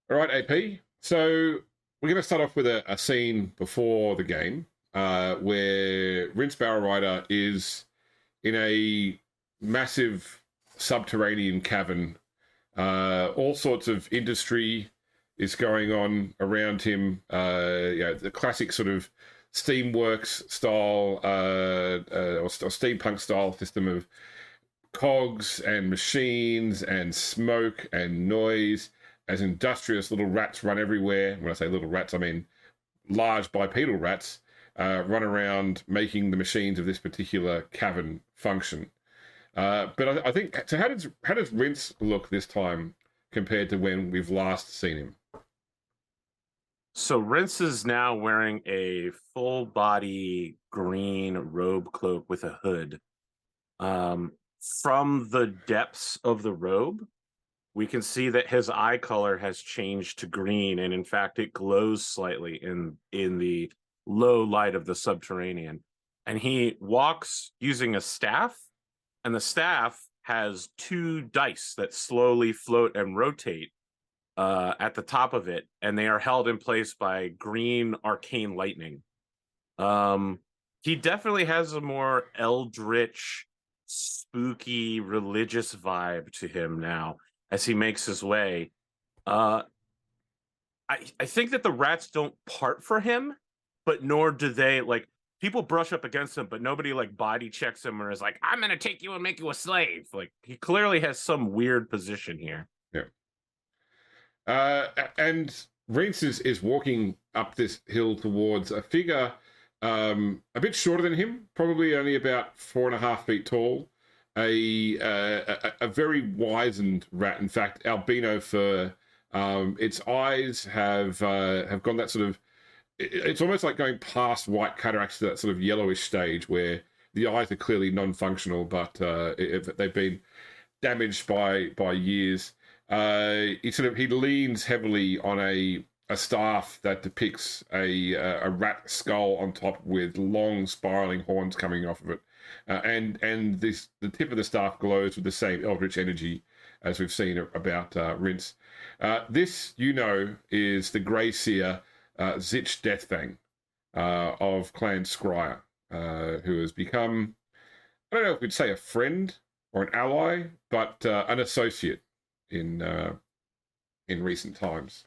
All right, AP. So we're going to start off with a scene before the game where Rince Barrel Rider is in a massive subterranean cavern. All sorts of industry is going on around him. The classic sort of steamworks style or steampunk style system of cogs and machines and smoke and noise as industrious little rats run everywhere. When I say little rats, I mean large bipedal rats run around making the machines of this particular cavern function. But I think so. How does Rince look this time compared to when we've last seen him? So Rince is now wearing a full body green robe cloak with a hood. From the depths of the robe, we can see that his eye color has changed to green, and in fact, it glows slightly in the low light of the subterranean. And he walks using a staff, and the staff has two dice that slowly float and rotate at the top of it, and they are held in place by green arcane lightning. He definitely has a more eldritch, spooky, religious vibe to him now as he makes his way. I think that the rats don't part for him, but nor do they. Like, people brush up against him, but nobody like body checks him or is like, I'm gonna take you and make you a slave. Like, he clearly has some weird position here. Yeah. And Rince is walking up this hill towards a figure a bit shorter than him, probably only about 4.5 feet tall. A very wizened rat, in fact, albino fur. Its eyes have gone that sort of. It's almost like going past white cataracts to that sort of yellowish stage where the eyes are clearly non-functional, but they've been damaged by years. He leans heavily on a staff that depicts a rat skull on top with long spiraling horns coming off of it, and the tip of the staff glows with the same eldritch energy as we've seen about Rince. This is the Grey Seer Zich Deathfang of Clan Scryer, who has become, I don't know if we'd say a friend or an ally, but an associate in recent times.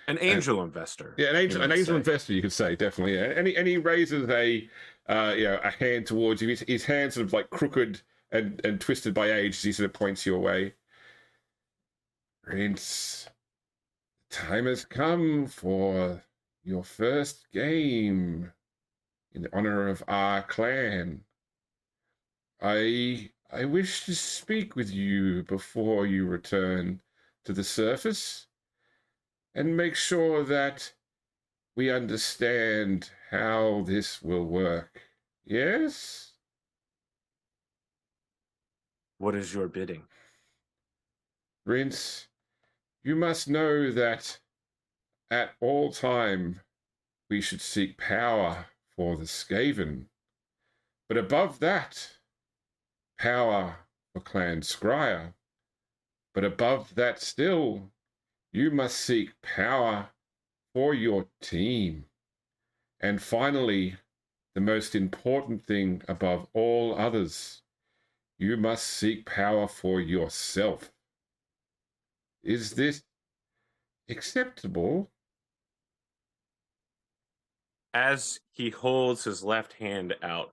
An angel investor. Yeah, an angel investor, you could say, definitely. Yeah. And he raises a hand towards you. His hand sort of like crooked and twisted by age as he sort of points you away. Prince, the time has come for your first game in honor of our clan. I wish to speak with you before you return to the surface and make sure that we understand how this will work. Yes? What is your bidding? Rince, you must know that at all time we should seek power for the Skaven. But above that, power for Clan Scryer. But above that still, you must seek power for your team. And finally, the most important thing above all others, you must seek power for yourself. Is this acceptable? As he holds his left hand out,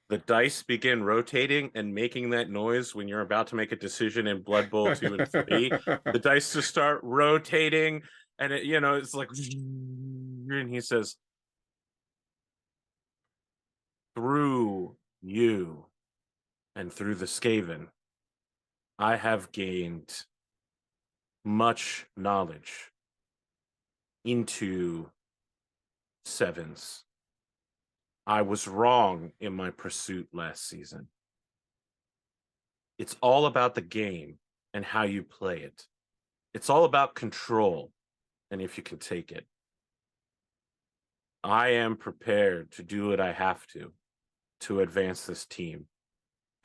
the dice begin rotating and making that noise when you're about to make a decision in Blood Bowl 2 and 3. The dice just start rotating, and it's like, and he says, through you and through the Skaven, I have gained much knowledge into sevens. I was wrong in my pursuit last season. It's all about the game and how you play it. It's all about control and if you can take it. I am prepared to do what I have to advance this team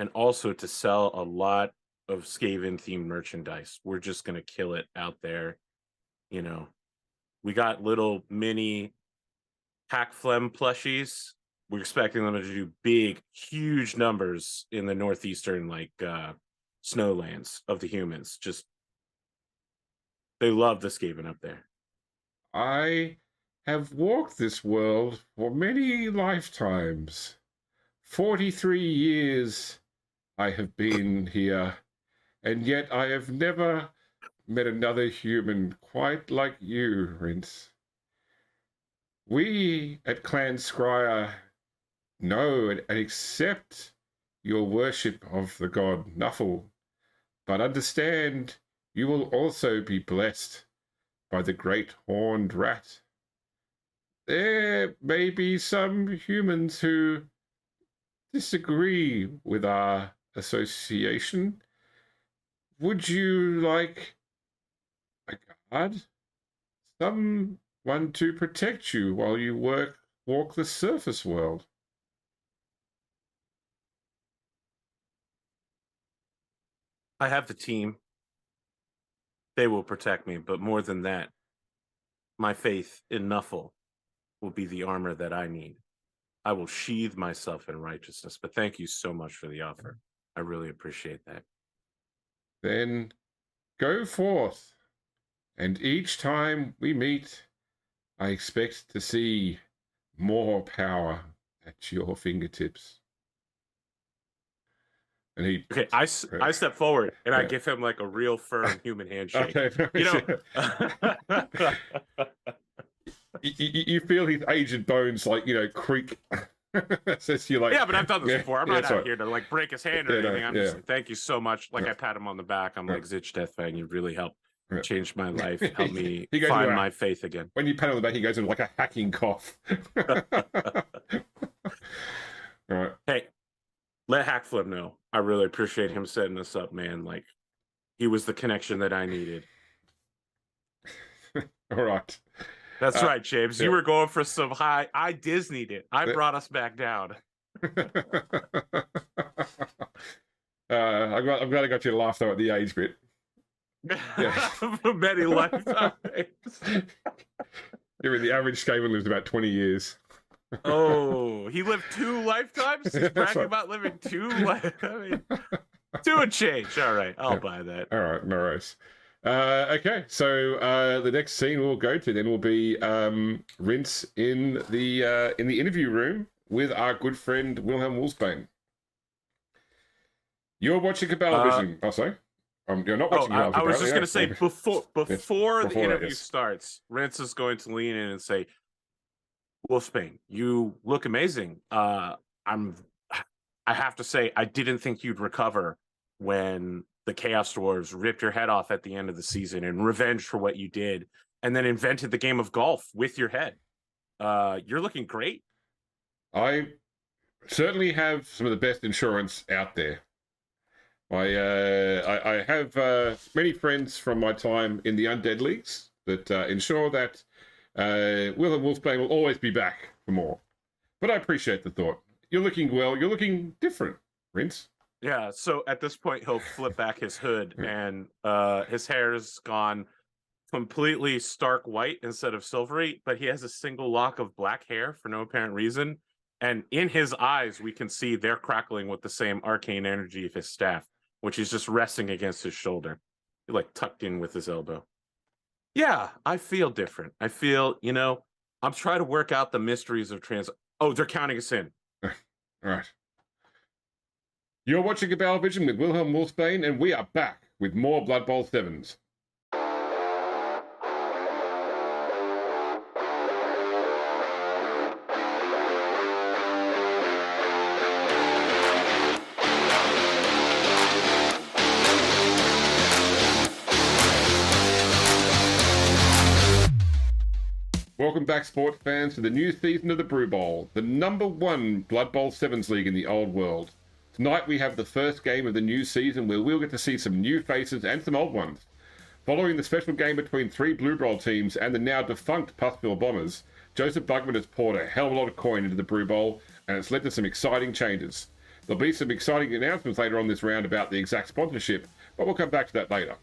and also to sell a lot of Skaven themed merchandise. We're just going to kill it out there, We got little mini Hack Phlegm plushies. We're expecting them to do big, huge numbers in the northeastern, snowlands of the humans. Just, they love the Skaven up there. I have walked this world for many lifetimes. 43 years I have been here, and yet I have never met another human quite like you, Rince. We at Clan Scryer know and accept your worship of the god Nuffle, but understand you will also be blessed by the great horned rat. There may be some humans who disagree with our association. Would you like a guard? Someone to protect you while you walk the surface world? I have the team. They will protect me, but more than that, my faith in Nuffle will be the armor that I need. I will sheathe myself in righteousness, but thank you so much for the offer. I really appreciate that. Then go forth, and each time we meet, I expect to see more power at your fingertips. And he... Okay, I step forward, and I give him like a real firm human handshake. Okay. You feel his aged bones creak. Says you yeah, but I've done this before. I'm not out here to break his hand or anything. I'm just thank you so much. I pat him on the back. I'm like, Zich Deathfang, you really helped change my life, help me find my faith again. When you pat him on the back, he goes into like a hacking cough. All right. Hey, let Hackflip know. I really appreciate him setting us up, man. He was the connection that I needed. All right. That's right, James. You were going for some high. I Disney'd it. I brought us back down. I'm glad I got you to laugh though at the age bit. Yeah. For many lifetimes. The average Skaven lives about 20 years. Oh, he lived 2 lifetimes? He's bragging about living 2 lifetimes. Do a change. All right, I'll buy that. All right, no worries. Okay, so the next scene we'll go to then will be Rince in the interview room with our good friend Wilhelm Wolfsbane. You're watching Cabelavision. Sorry. You're not watching Cabelavision. I was just going to say, before the interview starts, Rince is going to lean in and say, Wolfsbane, you look amazing. I have to say, I didn't think you'd recover when the Chaos Dwarves ripped your head off at the end of the season in revenge for what you did, and then invented the game of golf with your head. You're looking great. I certainly have some of the best insurance out there. I have many friends from my time in the Undead Leagues that ensure that Wilhelm Wolfsbane will always be back for more. But I appreciate the thought. You're looking well. You're looking different, Rince. Yeah, so at this point, he'll flip back his hood, and his hair's gone completely stark white instead of silvery, but he has a single lock of black hair for no apparent reason. And in his eyes, we can see they're crackling with the same arcane energy of his staff, which is just resting against his shoulder, tucked in with his elbow. Yeah, I feel different. I feel, I'm trying to work out the mysteries of Oh, they're counting us in. All right. You're watching Cabelavision with Wilhelm Wolfsbane, and we are back with more Blood Bowl 7s. Welcome back, sports fans, to the new season of the Brew Bowl, the #1 Blood Bowl 7s league in the old world. Tonight we have the first game of the new season where we'll get to see some new faces and some old ones. Following the special game between 3 Blue Bowl teams and the now defunct Puffville Bombers, Joseph Bugman has poured a hell of a lot of coin into the Brew Bowl, and it's led to some exciting changes. There'll be some exciting announcements later on this round about the exact sponsorship, but we'll come back to that later.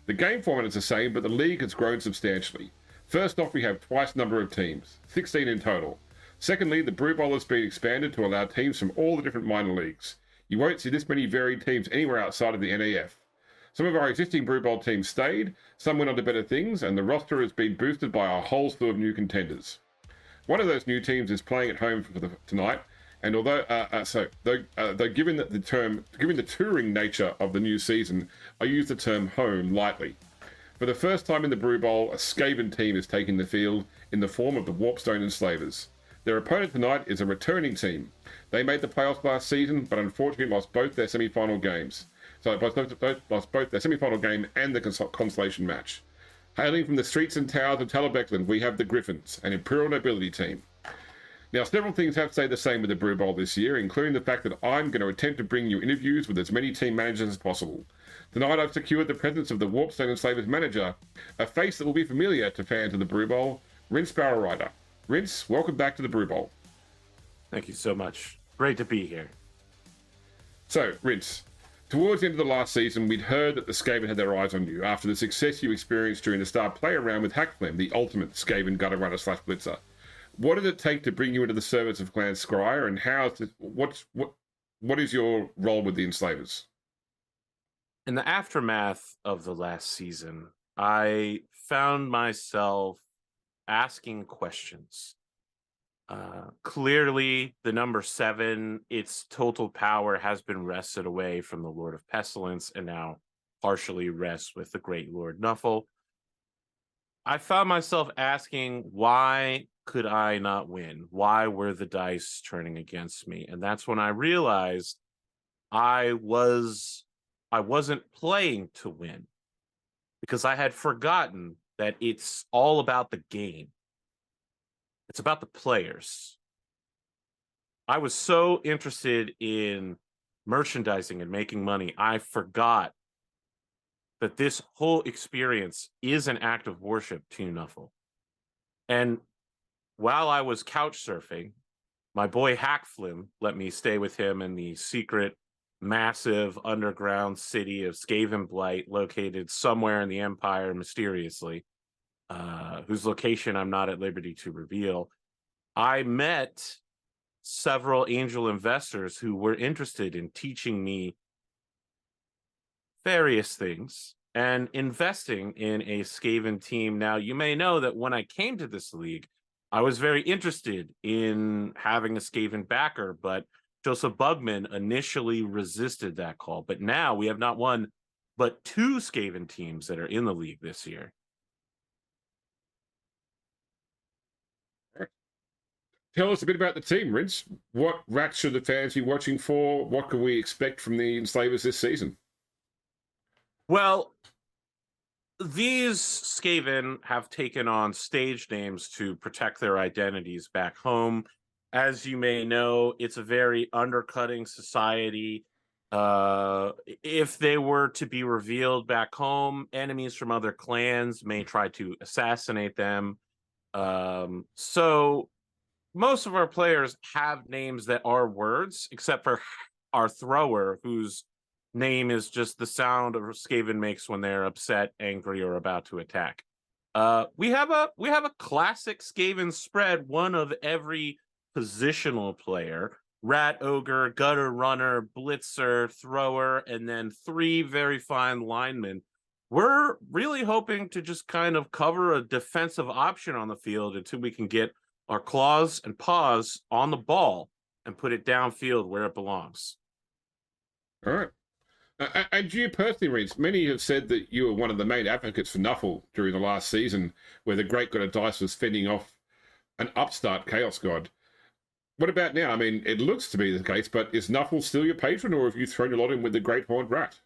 The game format is the same, but the league has grown substantially. First off, we have twice the number of teams, 16 in total. Secondly, the Brew Bowl has been expanded to allow teams from all the different minor leagues. You won't see this many varied teams anywhere outside of the NAF. Some of our existing Brew Bowl teams stayed, some went on to better things, and the roster has been boosted by a whole slew of new contenders. One of those new teams is playing at home tonight, and although given the touring nature of the new season, I use the term home lightly. For the first time in the Brew Bowl, a Skaven team is taking the field in the form of the Warpstone Enslavers. Their opponent tonight is a returning team. They made the playoffs last season, but unfortunately lost both their semi-final games. So lost both their semi-final game and the consolation match. Hailing from the streets and towers of Talabechland, we have the Griffons, an Imperial Nobility team. Now, several things have stayed the same with the Brew Bowl this year, including the fact that I'm going to attempt to bring you interviews with as many team managers as possible. Tonight, I've secured the presence of the Warpstone Enslavers manager, a face that will be familiar to fans of the Brew Bowl, Rince Barrowrider. Rince, welcome back to the Brew Bowl. Thank you so much. Great to be here. So, Rince, towards the end of the last season, we'd heard that the Skaven had their eyes on you after the success you experienced during the Star Play Around with Hackflem, the ultimate Skaven gutter runner / blitzer. What did it take to bring you into the service of Clan Scryer, and what is your role with the Enslavers? In the aftermath of the last season, I found myself asking questions. Clearly, the number 7, its total power has been wrested away from the Lord of Pestilence and now partially rests with the Great Lord Nuffle. I found myself asking, why could I not win? Why were the dice turning against me? And that's when I realized I wasn't playing to win, because I had forgotten that it's all about the game. It's about the players. I was so interested in merchandising and making money, I forgot that this whole experience is an act of worship to Nuffle. And while I was couch surfing, my boy Hackflim let me stay with him in the secret, massive underground city of Skaven Blight, located somewhere in the Empire mysteriously, whose location I'm not at liberty to reveal. I met several angel investors who were interested in teaching me various things and investing in a Skaven team. Now, you may know that when I came to this league, I was very interested in having a Skaven backer, but Joseph Bugman initially resisted that call. But now we have not one, but 2 Skaven teams that are in the league this year. Tell us a bit about the team, Rince. What rats should the fans be watching for? What can we expect from the Enslavers this season? Well, these Skaven have taken on stage names to protect their identities back home. As you may know, it's a very undercutting society. If they were to be revealed back home, enemies from other clans may try to assassinate them. So most of our players have names that are words, except for our thrower, whose name is just the sound a Skaven makes when they're upset, angry, or about to attack. We have a classic Skaven spread, one of every positional player: rat, ogre, gutter runner, blitzer, thrower, and then 3 very fine linemen. We're really hoping to just kind of cover a defensive option on the field until we can get our claws and paws on the ball and put it downfield where it belongs. All right. And you personally, Reeds, many have said that you were one of the main advocates for Nuffle during the last season, where the Great God of Dice was fending off an upstart Chaos God. What about now? I mean, it looks to be the case, but is Nuffle still your patron, or have you thrown a lot in with the Great Horned Rat?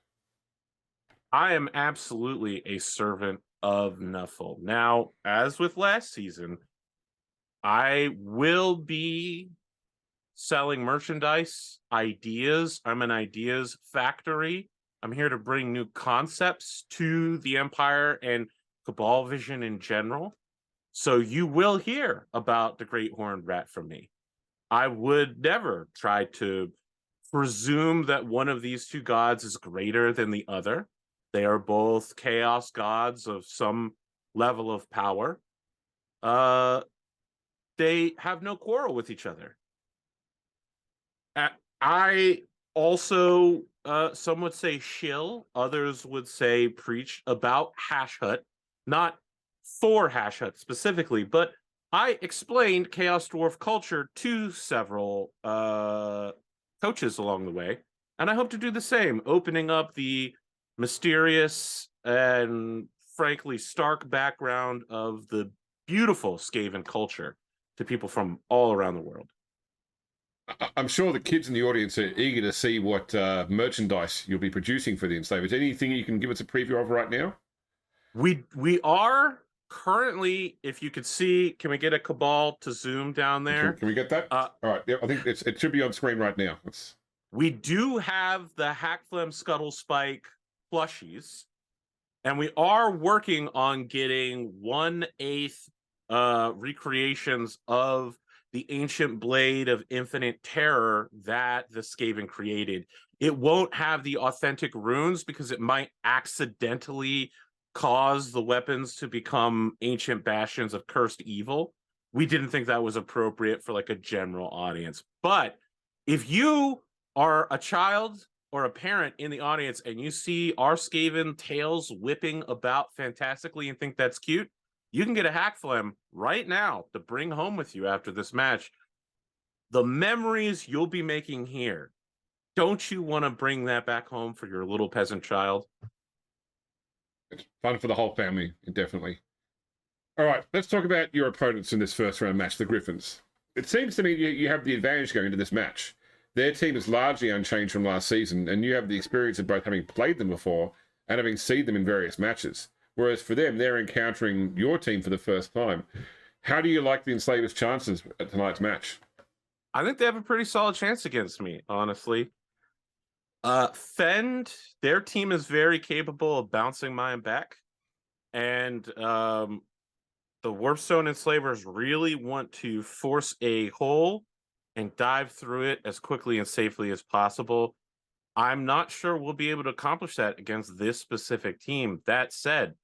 I am absolutely a servant of Nuffle. Now, as with last season, I will be selling merchandise, ideas. I'm an ideas factory. I'm here to bring new concepts to the Empire and Cabal Vision in general. So you will hear about the Great Horned Rat from me. I would never try to presume that one of these 2 gods is greater than the other. They are both chaos gods of some level of power. they have no quarrel with each other. I also, some would say shill, others would say preach about Hash Hut, not for Hash Hut specifically, but I explained Chaos Dwarf culture to several coaches along the way, and I hope to do the same, opening up the mysterious and frankly stark background of the beautiful Skaven culture to people from all around the world. I'm sure the kids in the audience are eager to see what merchandise you'll be producing for the Enslavers. Anything you can give us a preview of right now? We are currently, if you could see, can we get a Cabal to zoom down there? Can we get that? All right, yeah, I think it should be on screen right now. We do have the Hackflem Scuttle Spike plushies, and we are working on getting 1/8 recreations of the ancient blade of infinite terror that the Skaven created. It won't have the authentic runes because it might accidentally cause the weapons to become ancient bastions of cursed evil. We didn't think that was appropriate for like a general audience. But if you are a child or a parent in the audience and you see our Skaven tails whipping about fantastically and think that's cute, you can get a Hackflem right now to bring home with you after this match. The memories you'll be making here, don't you want to bring that back home for your little peasant child? It's fun for the whole family, definitely. All right, let's talk about your opponents in this first round match, the Griffons. It seems to me you have the advantage going into this match. Their team is largely unchanged from last season, and you have the experience of both having played them before and having seen them in various matches. Whereas for them, they're encountering your team for the first time. How do you like the Enslavers' chances at tonight's match? I think they have a pretty solid chance against me, honestly. Fend, their team is very capable of bouncing mine back. And the Warpstone Enslavers really want to force a hole and dive through it as quickly and safely as possible. I'm not sure we'll be able to accomplish that against this specific team. That said,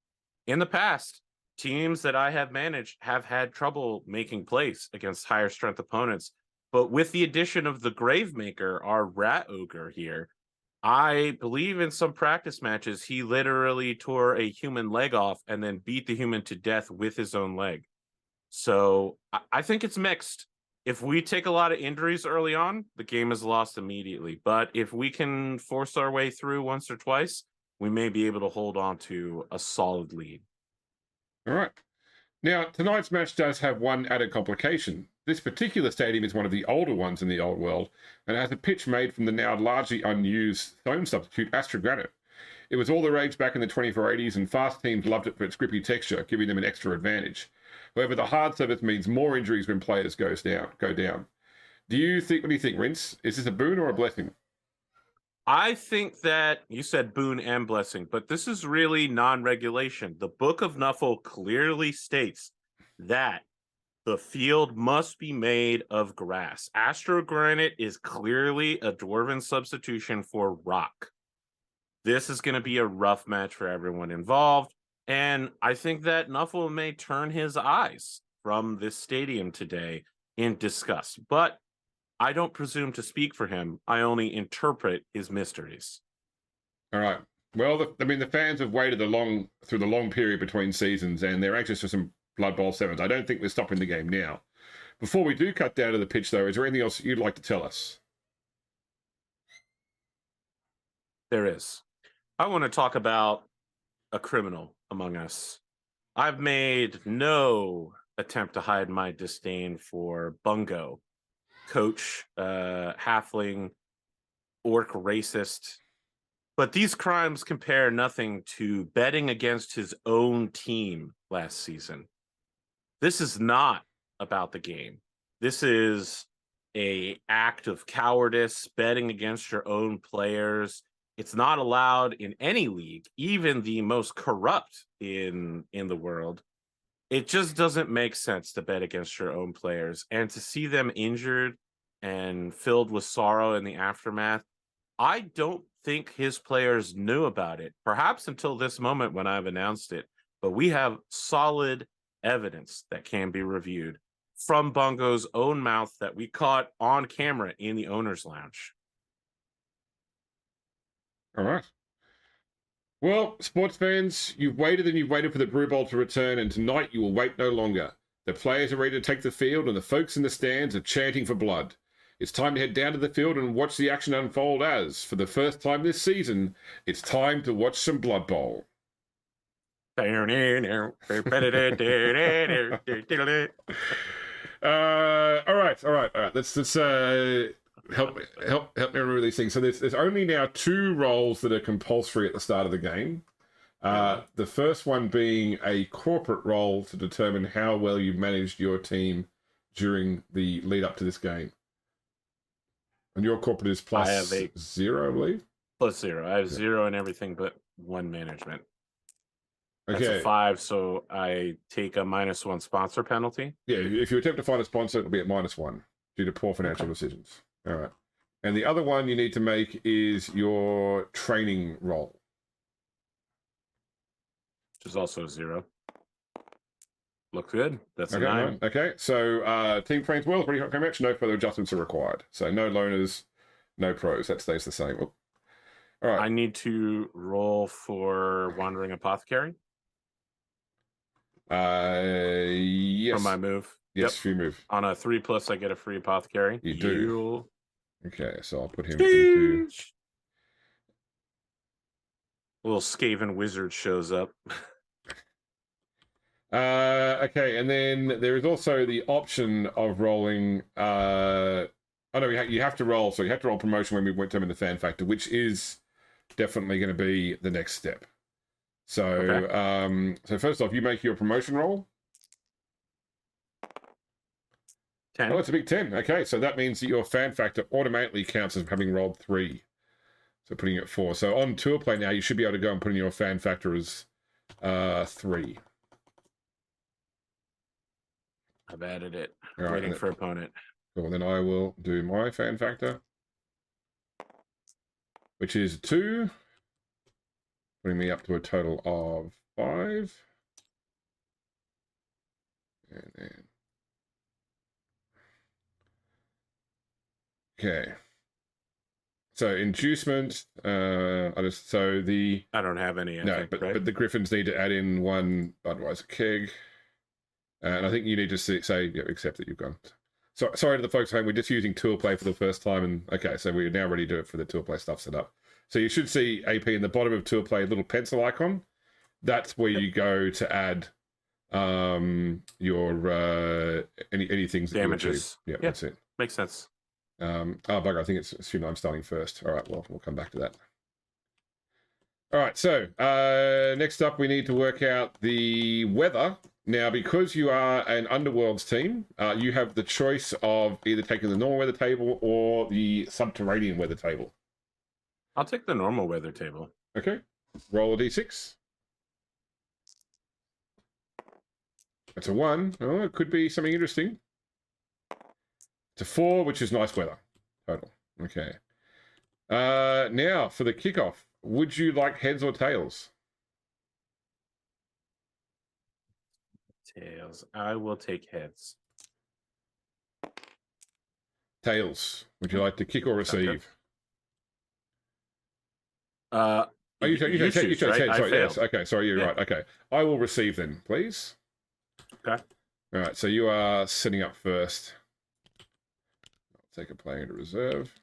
in the past, teams that I have managed have had trouble making plays against higher strength opponents. But with the addition of the Gravemaker, our rat ogre here, I believe in some practice matches, he literally tore a human leg off and then beat the human to death with his own leg. So I think it's mixed. If we take a lot of injuries early on, the game is lost immediately. But if we can force our way through once or twice, we may be able to hold on to a solid lead. All right. Now, tonight's match does have one added complication. This particular stadium is one of the older ones in the old world, and has a pitch made from the now largely unused stone substitute Astrogranite. It was all the rage back in the 2480s, and fast teams loved it for its grippy texture, giving them an extra advantage. However, the hard surface means more injuries when players go down. What do you think, Rince? Is this a boon or a blessing? I think that you said boon and blessing, but this is really non-regulation. The Book of Nuffle clearly states that the field must be made of grass. Astrogranite is clearly a dwarven substitution for rock. This is going to be a rough match for everyone involved, and I think that Nuffle may turn his eyes from this stadium today in disgust. But I don't presume to speak for him. I only interpret his mysteries. All right. Well, the fans have waited through the long period between seasons, and they're anxious for some Blood Bowl 7s. I don't think we're stopping the game now. Before we do cut down to the pitch, though, is there anything else you'd like to tell us? There is. I want to talk about a criminal among us. I've made no attempt to hide my disdain for Bungo, coach, halfling, orc racist. But these crimes compare nothing to betting against his own team last season. This is not about the game. This is an act of cowardice, betting against your own players. It's not allowed in any league, even the most corrupt in the world. It just doesn't make sense to bet against your own players, and to see them injured and filled with sorrow in the aftermath. I don't think his players knew about it, perhaps until this moment when I've announced it, but we have solid evidence that can be reviewed from Bongo's own mouth that we caught on camera in the owner's lounge. All right. Well, sports fans, you've waited and you've waited for the Brew Bowl to return, and tonight you will wait no longer. The players are ready to take the field, and the folks in the stands are chanting for blood. It's time to head down to the field and watch the action unfold as, for the first time this season, it's time to watch some Blood Bowl. All right. Let's help me remember these things. So there's only now 2 roles that are compulsory at the start of the game. The first one being a corporate role to determine how well you've managed your team during the lead up to this game. And your corporate is plus 0, I believe. Plus 0. I have 0 in everything but 1 management. That's Okay. a 5, so I take a -1 sponsor penalty. Yeah, if you attempt to find a sponsor, it'll be at -1 due to poor financial decisions. All right. And the other one you need to make is your training role, which is also 0. Looks good. That's okay, a 9. Right. Okay, so team trains well, pretty much no further adjustments are required. So no loners, no pros. That stays the same. All right. I need to roll for Wandering Apothecary. Yes. For my move. Yes, free move. On a 3+, I get a free Apothecary. You do. Okay, so I'll put him into... into... Little Skaven wizard shows up. Okay, and then there is also the option of rolling... Oh no, you have to roll. So you have to roll promotion when we went to in the fan factor, which is definitely going to be the next step. So, okay. So first off, you make your promotion roll. 10. Oh, it's a big 10. Okay, so that means that your fan factor automatically counts as having rolled 3. So putting it at 4. So on tour play now, you should be able to go and put in your fan factor as 3. I've added it. All Waiting right, for opponent. Cool. Then I will do my fan factor, which is 2, putting me up to a total of 5. And then... Okay. So inducement, I don't have any. But the Griffins need to add in 1 Budweiser keg, and I think you need to say accept that you've gone. So sorry to the folks at home, we're just using tour play for the first time, and okay, so we're now ready to do it for the tour play stuff set up. So you should see AP in the bottom of tour play, a little pencil icon. That's where you go to add your any things that damages. Yeah, that's it. Makes sense. Bugger, I think it's assumed I'm starting first. All right, well, we'll come back to that. All right, so next up, we need to work out the weather. Now, because you are an Underworlds team, you have the choice of either taking the normal weather table or the subterranean weather table. I'll take the normal weather table. Okay, roll a d6. That's a 1. Oh, it could be something interesting. It's a 4, which is nice weather. Total. Okay. Now, for the kickoff, would you like heads or tails? Tails. I will take heads. Tails. Would you like to kick or receive? You choose, right? Sorry, yes. Okay, sorry, you're right. Okay. I will receive then, please. Okay. All right, so you are setting up first. I'll take a player into reserve.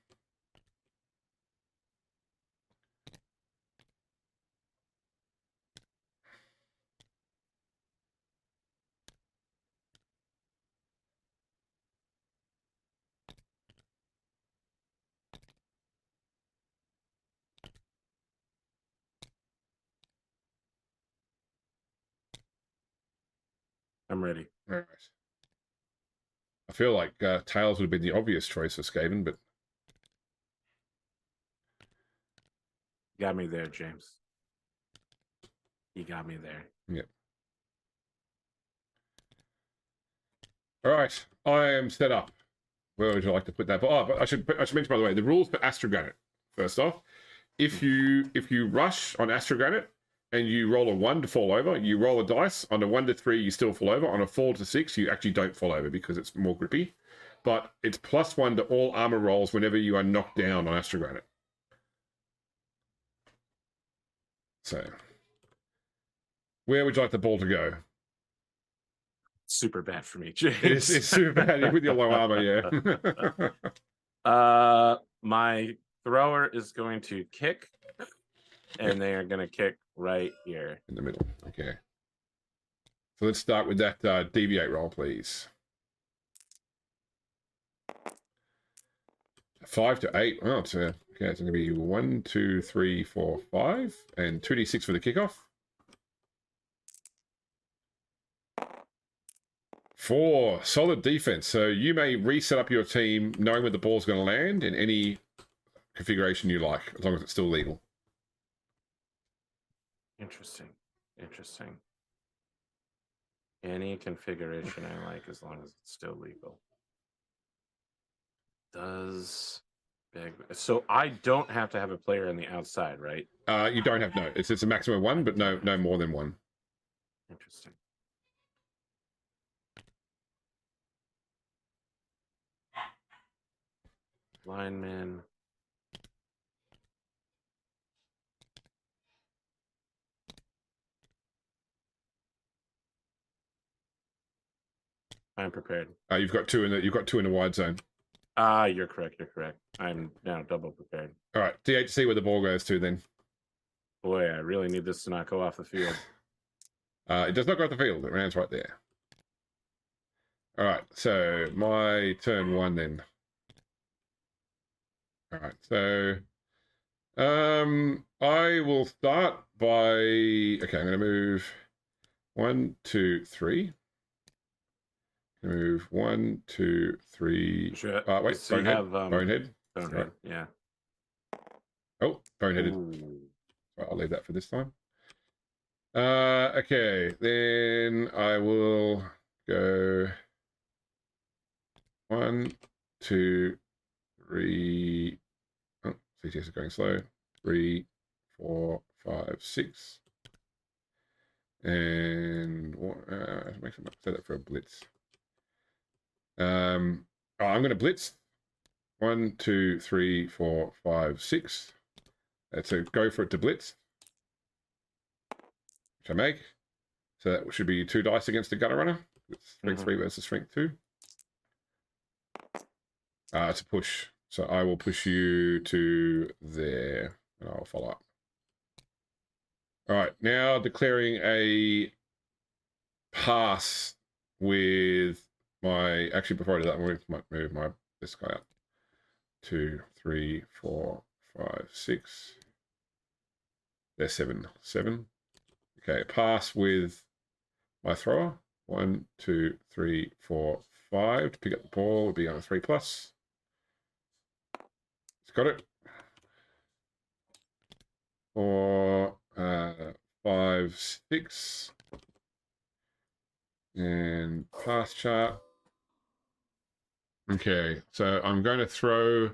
I'm ready. All right. I feel like tails would have been the obvious choice for Skaven, but... Got me there, James. You got me there. Yep. All right, I am set up. Where would you like to put that? But I should mention, by the way, the rules for Astrogranite. First off, if you rush on Astrogranite, and you roll a 1 to fall over, you roll a dice. On a 1 to 3, you still fall over. On a 4 to 6, you actually don't fall over because it's more grippy. But it's +1 to all armor rolls whenever you are knocked down on Astrogranite. So, where would you like the ball to go? Super bad for me, James. It's super bad with your low armor, yeah. My thrower is going to kick, and they are going to kick right here. In the middle, okay. So let's start with that deviate roll, please. 5 to 8. Oh, it's okay. It's going to be 1, 2, 3, 4, 5, and 2d6 for the kickoff. 4, solid defense. So you may reset up your team knowing where the ball's going to land in any configuration you like, as long as it's still legal. Interesting. Any configuration I like, as long as it's still legal. So I don't have to have a player on the outside, right? You don't have, no. It's a maximum of 1, but no more than 1. Interesting. Lineman. I'm prepared. You've got two in the wide zone. You're correct. I'm now double prepared. All right, DHC where the ball goes to then. Boy, I really need this to not go off the field. It does not go off the field. It lands right there. All right, so my turn 1 then. All right, so I will start by, okay, I'm going to move 1, 2, 3. Move 1, 2, 3. Wait, so Bonehead. Have, Bonehead. Bonehead, yeah. Oh, Boneheaded. Right, I'll leave that for this time. Okay, then I will go 1, 2, 3. Oh, CTS is going slow. 3, 4, 5, 6. And make sure I set that for a blitz. I'm going to blitz. 1, 2, 3, 4, 5, 6. That's a go for it to blitz, which I make. So that should be 2 dice against the gutter runner. Strength 3 versus strength 2. It's a push. So I will push you to there, and I'll follow up. All right, now declaring a pass with my. Actually, before I do that, I might move this guy up. 2, 3, 4, 5, 6. There's 7. Okay, pass with my thrower. 1, 2, 3, 4, 5 to pick up the ball. Would be on a 3+. It's got it. 4, 5, 6, and pass chart. Okay, so I'm going to throw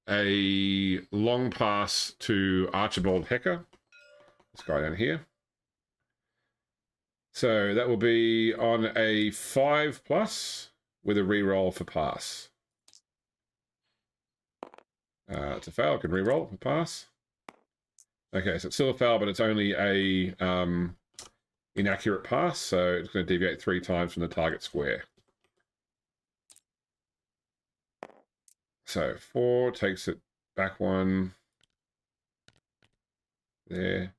a long pass to Archibald Hecker. This guy down here. So that will be on a 5+ with a reroll for pass. It's a foul. I can reroll for pass. Okay, so it's still a foul, but it's only a inaccurate pass, so it's going to deviate 3 times from the target square. So 4 takes it back 1. There.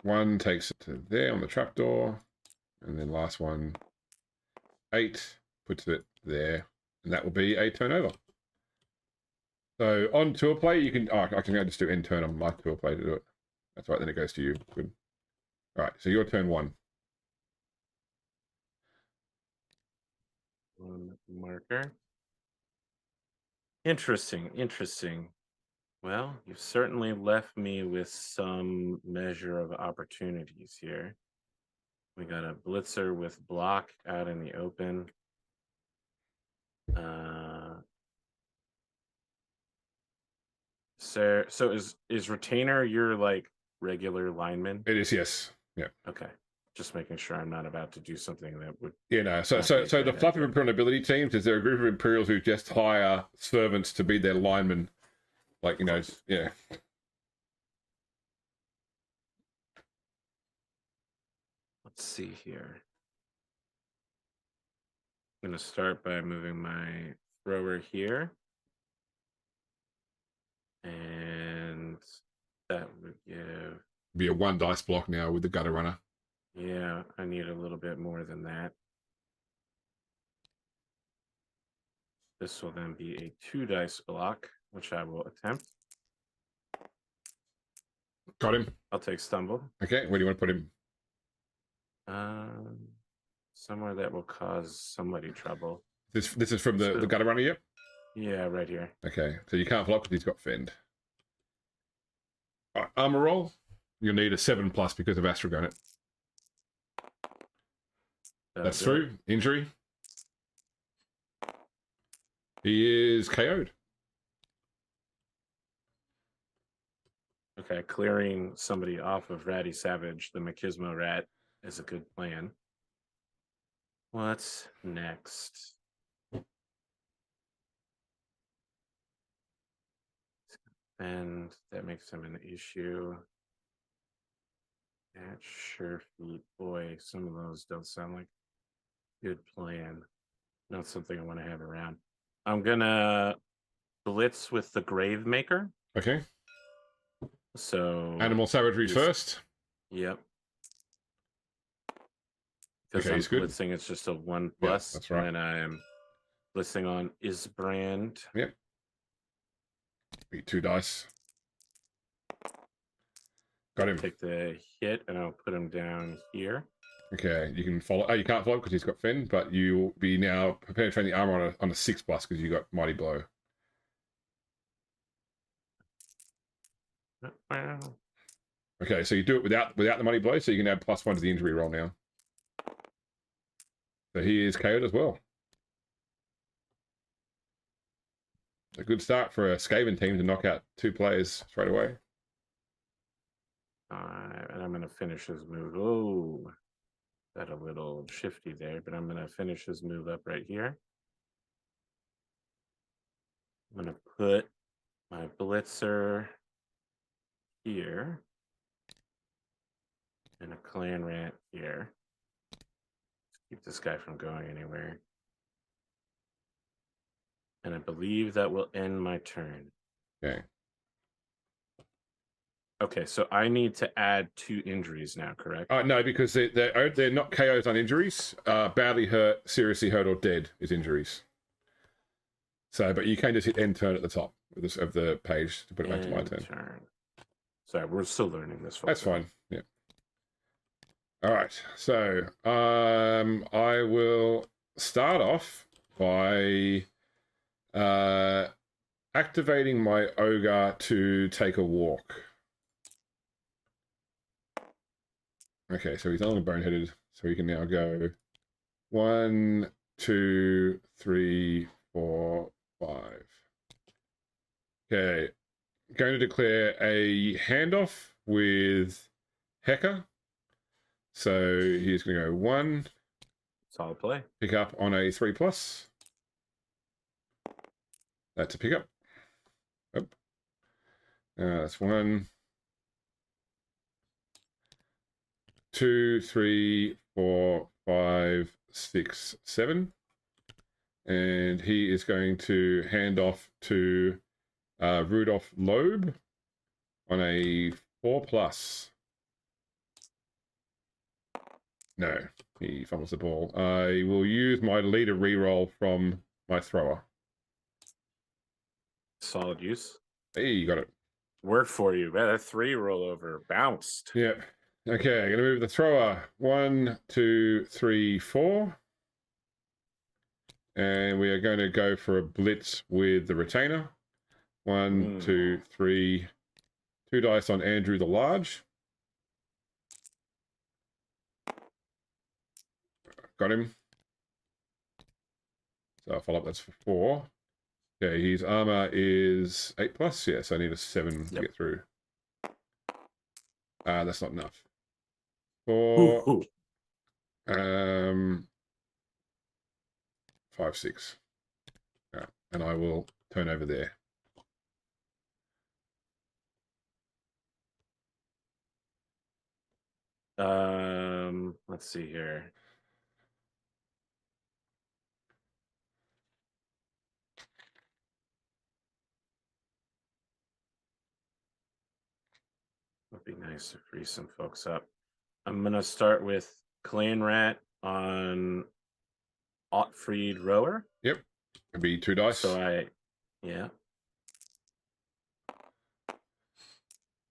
1 takes it to there on the trapdoor. And then last one, 8, puts it there. And that will be a turnover. So on tour play, you can... I can just do end turn on my tour play to do it. That's right, then it goes to you. Good. All right, so your turn 1. One marker. Interesting. Well, you've certainly left me with some measure of opportunities here. We got a blitzer with block out in the open. So is retainer your like regular lineman? It is, yes. Yeah. Okay. Just making sure I'm not about to do something that would. Yeah, no. So Not be a the good fluff of idea. Imperial Nobility teams is there a group of Imperials who just hire servants to be their linemen. Like, you know, Course. yeah. Let's see here. I'm going to start by moving my thrower here. And that would give. Be a 1 dice block now with the gutter runner. Yeah, I need a little bit more than that. This will then be a 2 dice block, which I will attempt. Got him. I'll take stumble. Okay, where do you want to put him? Somewhere that will cause somebody trouble. This is from the gutter runner, yep? Yeah, right here. Okay, so you can't block because he's got fend. Right, armor roll. You'll need a 7+ because of Astragon it. That's through. Injury. He is KO'd. Okay, clearing somebody off of Ratty Savage, the Machismo Rat, is a good plan. What's next? And that makes him an issue. At Sure Feet. Boy, some of those don't sound like a good plan. Not something I want to have around. I'm gonna blitz with the Grave Maker. Okay. So Animal savagery first. Yep. Because Okay, I'm he's good. blitzing, it's just a 1+. Yeah, that's right. And I'm blitzing on Isbrand. Yep. Be 2 dice. Got him. Take the hit and I'll put him down here. Okay, you can follow. Oh, you can't follow because he's got fend, but you'll be now penetrating the armor on a 6+ because you got mighty blow. Okay, so you do it without the mighty blow, so you can add +1 to the injury roll now. So he is KO'd as well. A good start for a Skaven team to knock out 2 players straight away. And I'm going to finish his move. Oh, got a little shifty there, but I'm going to finish his move up right here. I'm going to put my blitzer here and a clan rant here. Keep this guy from going anywhere. And I believe that will end my turn. Okay. Okay, so I need to add 2 injuries now, correct? No, because they're not KOs on injuries. Badly hurt, seriously hurt, or dead is injuries. So, but you can just hit end turn at the top of the page to put it back to my turn. Sorry, we're still learning this. That's fine. Yeah. All right. So, I will start off by activating my ogre to take a walk. Okay, so he's only boneheaded, so he can now go 1, 2, 3, 4, 5. Okay, going to declare a handoff with Hecker. So he's going to go 1. Solid play. Pick up on a 3+. That's a pickup. Oh. That's 1, 2, 3, 4, 5, 6, 7. And he is going to hand off to Rudolph Loeb on a 4+. No, he fumbles the ball. I will use my leader reroll from my thrower. Solid use. Hey, you got it. Worked for you. Man, that 3 rollover bounced. Yep. Okay, I'm going to move the thrower. 1, 2, 3, 4. And we are going to go for a blitz with the retainer. 1, 2, 3. 2 dice on Andrew the Large. Got him. So I'll follow up. That's for 4. Okay, his armor is 8+. Yes, I need a 7 to get through. That's not enough. For Ooh. 5, 6. Right, and I will turn over there. Let's see here. Would be nice to free some folks up. I'm gonna start with Clan Rat on Otfried Rower. Yep, it'd be 2 dice. So yeah.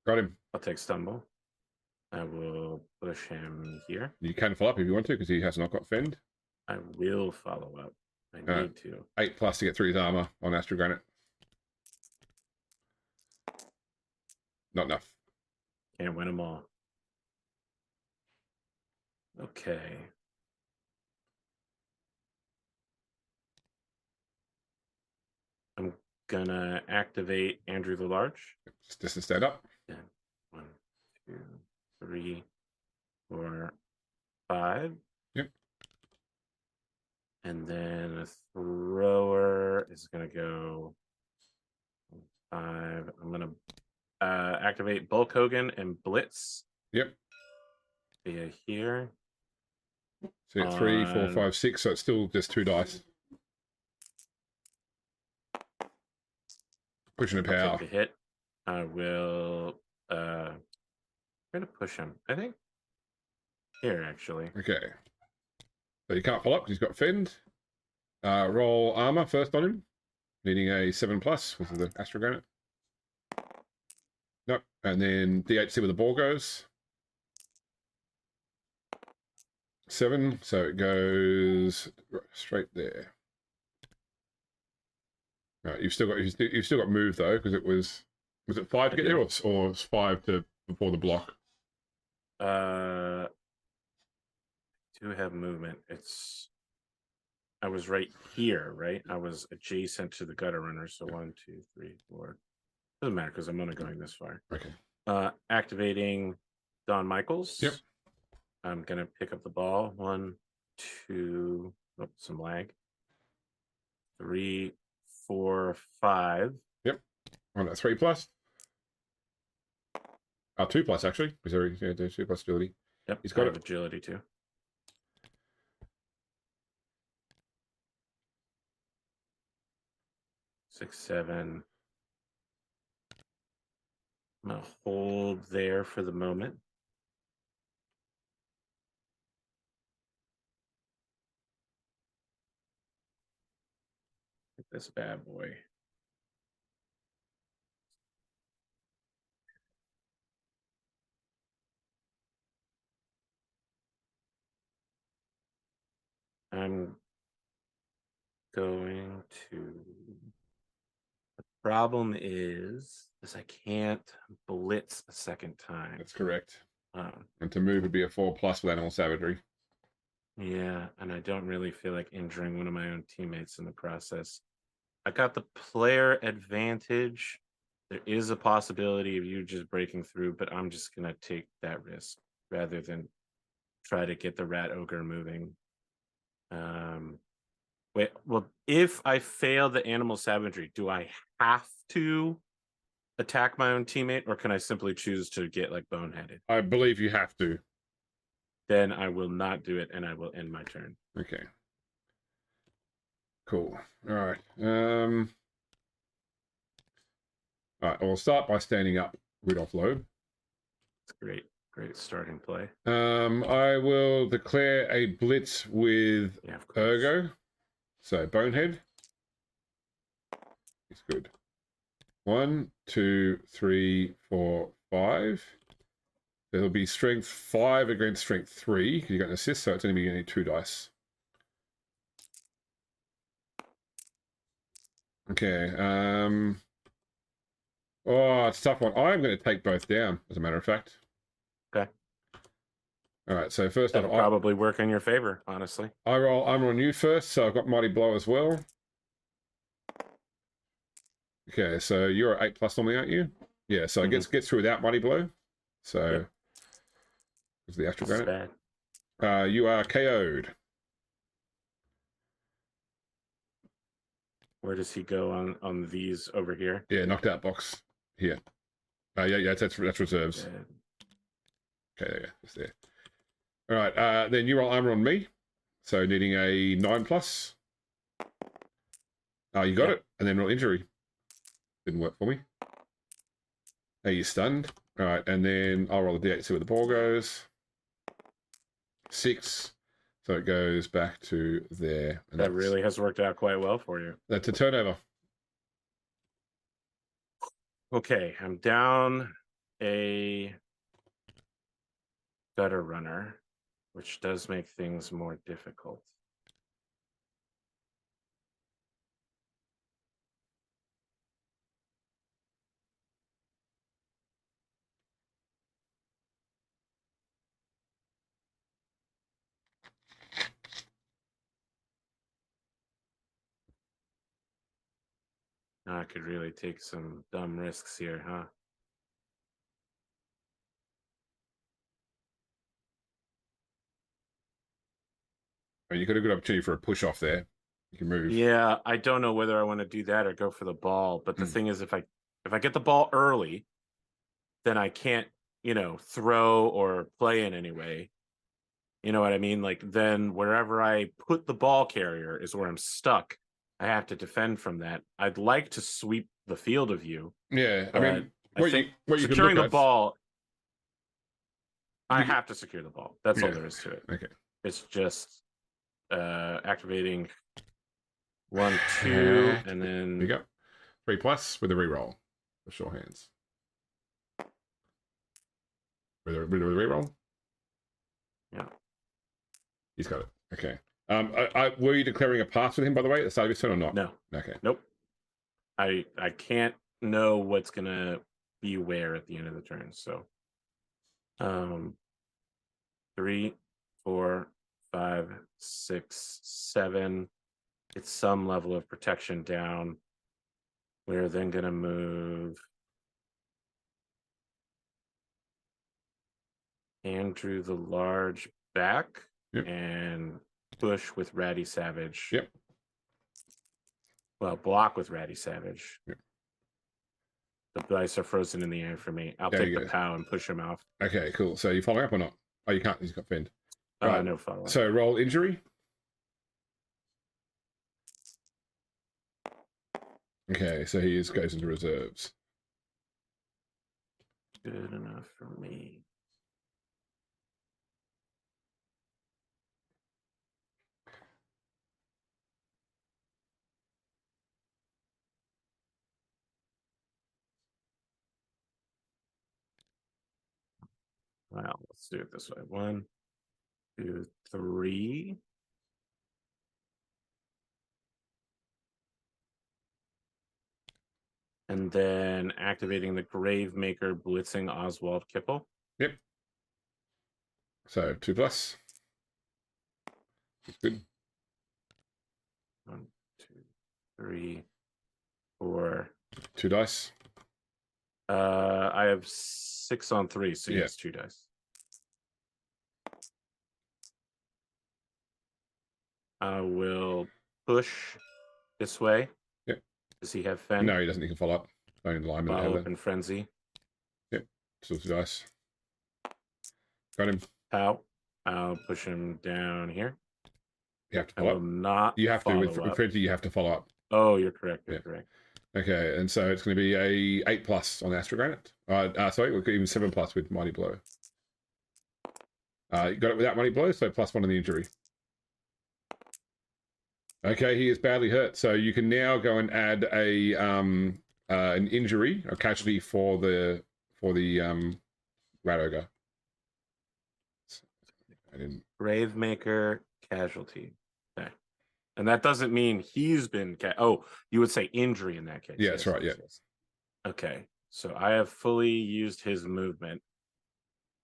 Got him. I'll take Stumble. I will push him here. You can follow up if you want to, because he has not got Fend. I will follow up. I need to. 8+ to get through his armor on Astral Granite. Not enough. Can't win them all. Okay. I'm gonna activate Andrew the Large. Just to stand up. 1, 2, 3, 4, 5. Yep. And then a thrower is gonna go 5. I'm gonna activate Bulk Hogan and Blitz. Yep. Via here. So you get 3, 4, 5, 6. So it's still just 2 dice. Pushing a power. Take the hit. I will. I'm gonna push him. I think here actually. Okay. So you can't follow up because he's got Fend. Roll armor first on him, needing a 7+ with the Astral Granite. Nope. And then D8 see where the ball goes. 7, so it goes straight there. Right, you've still got move though, because it was it 5 to get there, or was 5 to before the block? Do have movement. I was right here, right? I was adjacent to the gutter runner, so 1, 2, 3, 4. Doesn't matter because I'm only going this far. Okay. Activating Don Michaels. Yep. I'm gonna pick up the ball. 1, 2. Oh, some lag. 3, 4, 5. Yep. On that 3+. 2+ actually, because there's 2+ agility. Yep. He's got agility too. Six, 7. I'm gonna hold there for the moment. Get this bad boy. I'm going to. The problem is I can't blitz a second time. That's correct. And to move would be a 4+ with animal savagery. Yeah, and I don't really feel like injuring one of my own teammates in the process. I got the player advantage. There is a possibility of you just breaking through, but I'm just gonna take that risk rather than try to get the rat ogre moving. Wait, well, if I fail the animal savagery, do I have to attack my own teammate, or can I simply choose to get like boneheaded? I believe you have to. Then I will not do it, and I will end my turn. Okay. Cool. All right. All right. I'll start by standing up Rudolph Loeb. It's great. Great starting play. I will declare a blitz with Ergo. So Bonehead. It's good. 1, 2, 3, 4, 5. There'll be strength 5 against strength 3 because you got an assist, so it's only going to be 2 dice. Okay. Oh, it's a tough one. I'm going to take both down, as a matter of fact. Okay. All right. So first that'll off, probably work in your favor, honestly. I roll armor on you first, so I've got Mighty Blow as well. Okay, so you're 8+ normally, aren't you? Yeah, so it gets through without Mighty Blow. So, it's the Astral This is Granite. bad. You are KO'd. Where does he go on these over here? Yeah, knocked out box here. Yeah, that's reserves. Dead. Okay, there you go. It's there. All right, then you roll armor on me. So needing a 9+. You got it. And then roll injury. Didn't work for me. Hey, you stunned. All right, and then I'll roll the D8 to see where the ball goes. 6. So it goes back to there. And That really has worked out quite well for you. That's a turnover. Okay, I'm down a gutter runner, which does make things more difficult. Now I could really take some dumb risks here, huh? You got a good opportunity for a push off there. You can move. Yeah, I don't know whether I want to do that or go for the ball. But the thing is, if I get the ball early, then I can't, throw or play in any way. You know what I mean? Like then wherever I put the ball carrier is where I'm stuck. I have to defend from that. I'd like to sweep the field of view. Yeah, I mean, I think what you securing the ball, I You- have to secure the ball. That's all there is to it. Okay. It's just activating 1, 2, and then you go 3+ with a reroll for sure hands. With a reroll. Yeah, He's got it. Okay. Were you declaring a pass with him, by the way, at the start of his turn or not? no, Okay. nope. I can't know what's gonna be where at the end of the turn. So, 3, 4, 5, 6, 7. It's some level of protection down. We're then gonna move Andrew the Large back and push with Ratty Savage. Yep. Well, block with Ratty Savage. Yep. The dice are frozen in the air for me. I'll take the POW and push him off. Okay, cool. So you following up or not? Oh, you can't. He's got fend. Right. No follow up. So roll injury. Okay, so he goes into reserves. Good enough for me. Well, let's do it this way. 1, 2, 3. And then activating the Gravemaker, blitzing Oswald Kipple. Yep. So 2+. That's good. 1, 2, 3, 4. 2 dice. I have 6 on 3, so yes, 2 dice. I will push this way. Yep. Does he have fend? No, he doesn't. He can follow up. Only alignment. Follow up and frenzy. Yep. So 2 dice. Got him. How? I'll push him down here. You have to follow up. Not. You have to with frenzy. You have to follow up. Oh, you're correct. You're correct. Okay, and so it's going to be a 8+ on Astral Granite. Sorry, we've got even 7+ with Mighty Blow. You got it without Mighty Blow, so +1 on the injury. Okay, he is badly hurt, so you can now go and add an injury, a casualty for the Rat Ogre. Gravemaker casualty. Okay. And that doesn't mean he's been you would say injury in that case. Yeah, that's right. Yeah. Yes. Okay. So I have fully used his movement.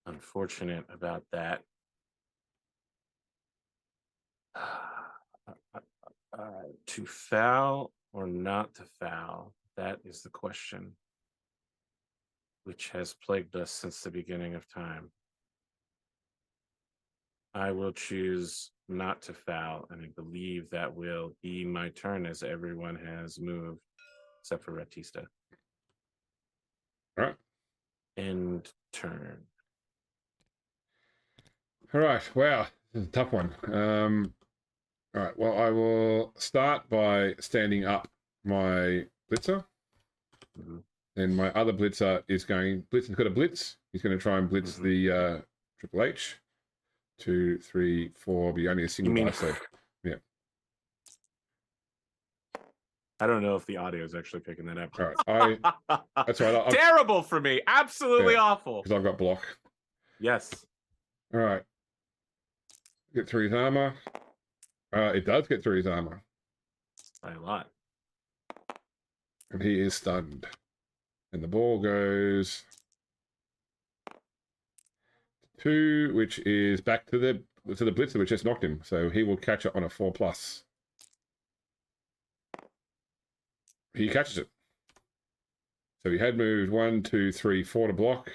Unfortunate about that. To foul or not to foul? That is the question, which has plagued us since the beginning of time. I will choose not to foul, and I believe that will be my turn as everyone has moved, except for Ratista. All right. End turn. All right. Wow. This is a tough one. All right. Well, I will start by standing up my blitzer. Mm-hmm. Then my other blitzer is going. Blitzer's got a blitz. He's going to try and blitz the Triple H. 2, 3, 4. Be only a single dice left. Yeah. I don't know if the audio is actually picking that up. All right. That's right. Terrible for me. Absolutely awful. Because I've got block. Yes. All right. Get through his armor. It does get through his armor. By a lot. And he is stunned. And the ball goes 2, which is back to the blitzer, which just knocked him. So he will catch it on a 4+. He catches it. So he had moved 1, 2, 3, 4 to block.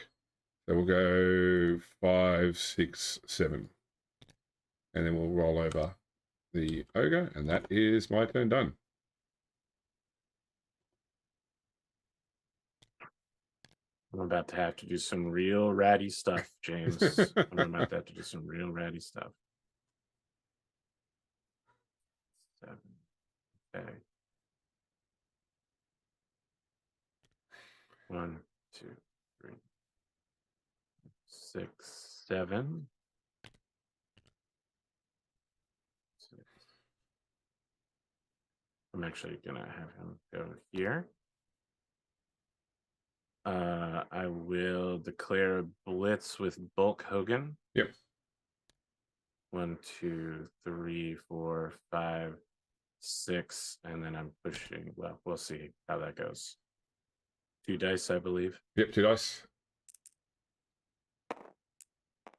So we'll go 5, 6, 7. And then we'll roll over the ogre, and that is my turn done. I'm about to have to do some real ratty stuff, James. I'm about to have to do some real ratty stuff. 7. Okay. 1, 2, 3, 6, 7. 6. I'm actually gonna have him go here. I will declare blitz with Bulk Hogan. Yep. 1, 2, 3, 4, 5, 6, and then I'm pushing. Well, we'll see how that goes. 2 dice, I believe. Yep, 2 dice.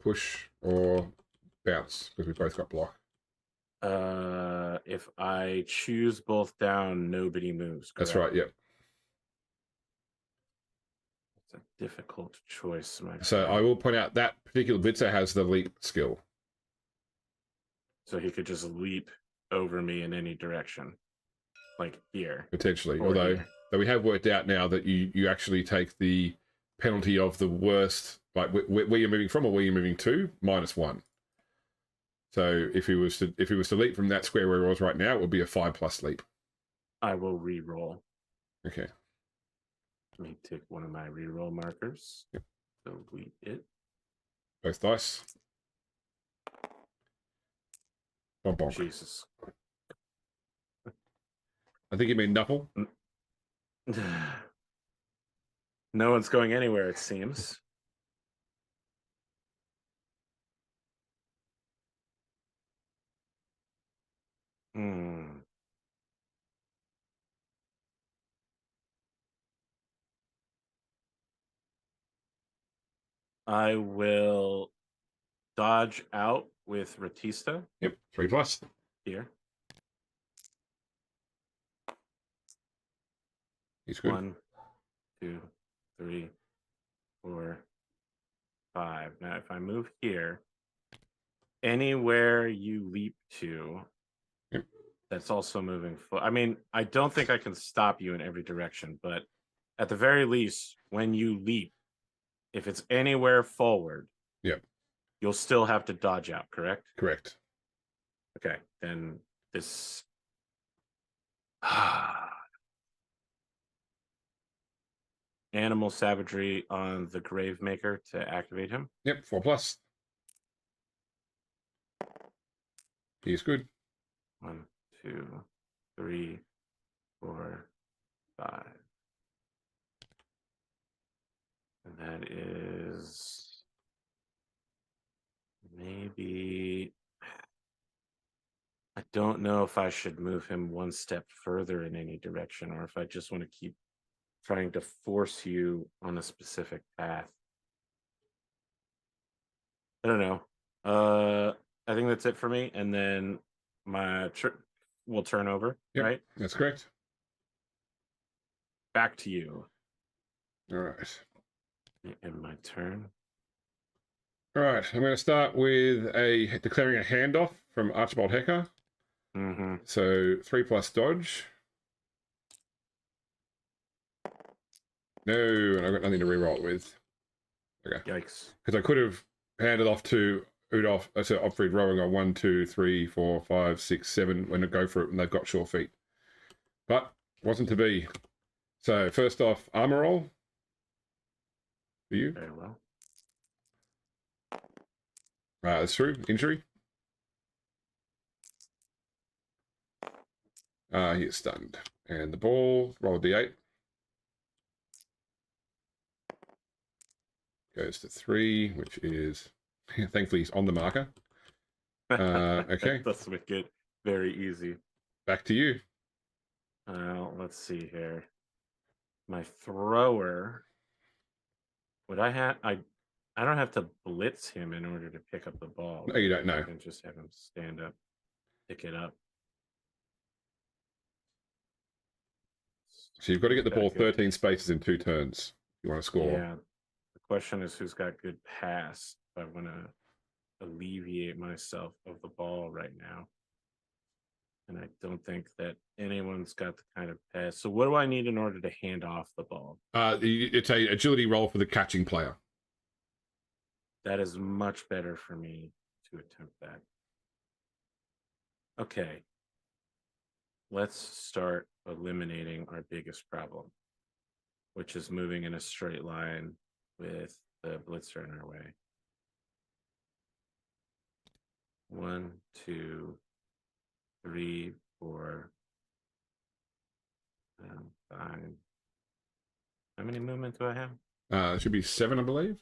Push or bounce, because we both got block. If I choose both down, nobody moves. Correct? That's right, yep. It's a difficult choice, my friend. So I will point out that particular blitzer has the leap skill. So he could just leap over me in any direction. Like here. Potentially. Or Although here. we have worked out now that you actually take the penalty of the worst, like where you're moving from or where you're moving to, -1. So if he was to leap from that square where he was right now, it would be a 5+ leap. I will re-roll. Okay. Let me take one of my re-roll markers. Yep. Delete it. Both dice. Bonk, bonk. Jesus. I think you mean knuckle. No one's going anywhere, it seems. I will dodge out with Ratista. Yep, 3+. Here. He's good. 1, 2, 3, 4, 5. Now, if I move here, anywhere you leap to, yep. That's also moving. I mean, I don't think I can stop you in every direction, but at the very least, when you leap, if it's anywhere forward, yep, you'll still have to dodge out, correct? Correct. Okay, then this. Animal savagery on the Gravemaker to activate him. Yep, 4+. He's good. 1, 2, 3, 4, 5. And that is maybe. I don't know if I should move him one step further in any direction or if I just want to keep trying to force you on a specific path. I don't know. I think that's it for me. And then my will turn over, yep, right? That's correct. back to you. All right. And my turn. All right. I'm going to start with declaring a handoff from Archibald Hecker. Mm-hmm. So 3+ dodge. No, and I've got nothing to reroll it with. Okay. Yikes. Because I could have handed off to Udolf, so Opfried rowing on 1, 2, 3, 4, 5, 6, 7 when I go for it and they've got sure feet. But wasn't to be. So first off, armor roll. For you. Very well. That's true. Injury. He is stunned. And the ball, roll a d8. Goes to 3, which is, thankfully, he's on the marker. Okay. Let's make it very easy. Back to you. Let's see here. My thrower. Would I have? I don't have to blitz him in order to pick up the ball. No, you don't know. I can just have him stand up, pick it up. So you've got to get the ball 13 spaces in 2 turns. You want to score. Yeah. The question is who's got good pass. If I want to alleviate myself of the ball right now. And I don't think that anyone's got the kind of pass. So what do I need in order to hand off the ball? It's a agility roll for the catching player. That is much better for me to attempt that. Okay. Let's start eliminating our biggest problem, which is moving in a straight line with the blitzer in our way. 1, 2, 3, 4, 5. How many movement do I have? It should be 7, I believe.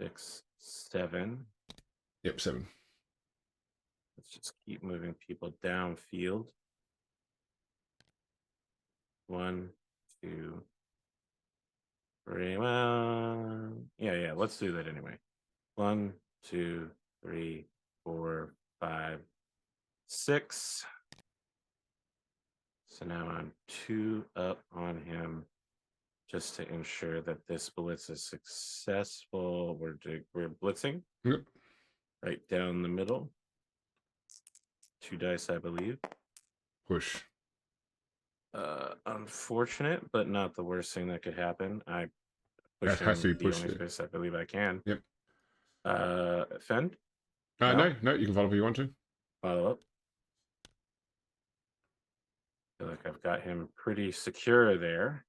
6, 7. Yep, 7. Let's just keep moving people downfield. 1, 2, 3. Well, yeah. Let's do that anyway. 1, 2, 3, 4, 5, 6. So now I'm 2 up on him, just to ensure that this blitz is successful. We're blitzing. Yep. Right down the middle. 2 dice, I believe. Push. Unfortunate, but not the worst thing that could happen. I push That has to him be the pushed. only space I believe I can. Yep. Fend? No, you can follow if you want to. Follow up. I feel like I've got him pretty secure there.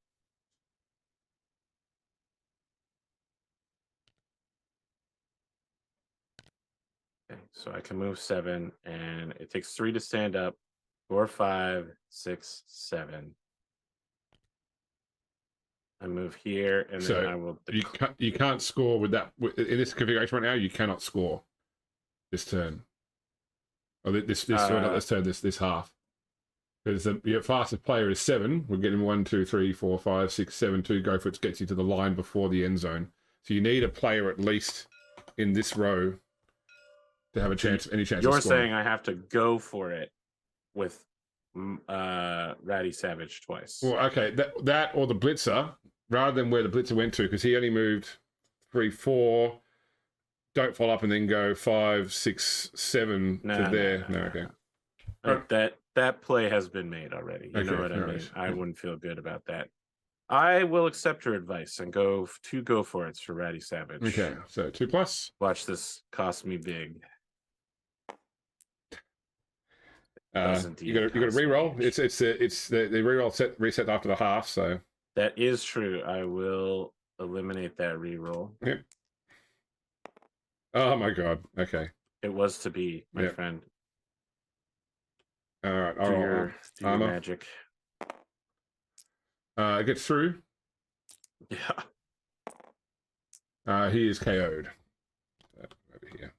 Okay, so I can move 7, and it takes 3 to stand up. 4, 5, 6, 7. I move here, and then I will. You can't score with that in this configuration right now. You cannot score this turn, or this half, because your fastest player is 7. We're getting 1, 2, 3, 4, 5, 6, 7. 2 go for it gets you to the line before the end zone. So you need a player at least in this row to have a chance. Any chance? You're saying I have to go for it with Ratty Savage twice. Well, okay, that or the blitzer, rather than where the blitzer went to, because he only moved 3, 4. Don't follow up and then go 5, 6, 7 to there. No, okay. That play has been made already. You know what I mean? Right. I wouldn't feel good about that. I will accept your advice and go for it for Ratty Savage. Okay, so 2+. Watch this cost me big. You got to re-roll. It's the re-roll reset after the half. So that is true. I will eliminate that re-roll. Yep. Oh my god. Okay. It was to be, my friend. All right. Do your magic. It gets through. Yeah. He is KO'd. Over here.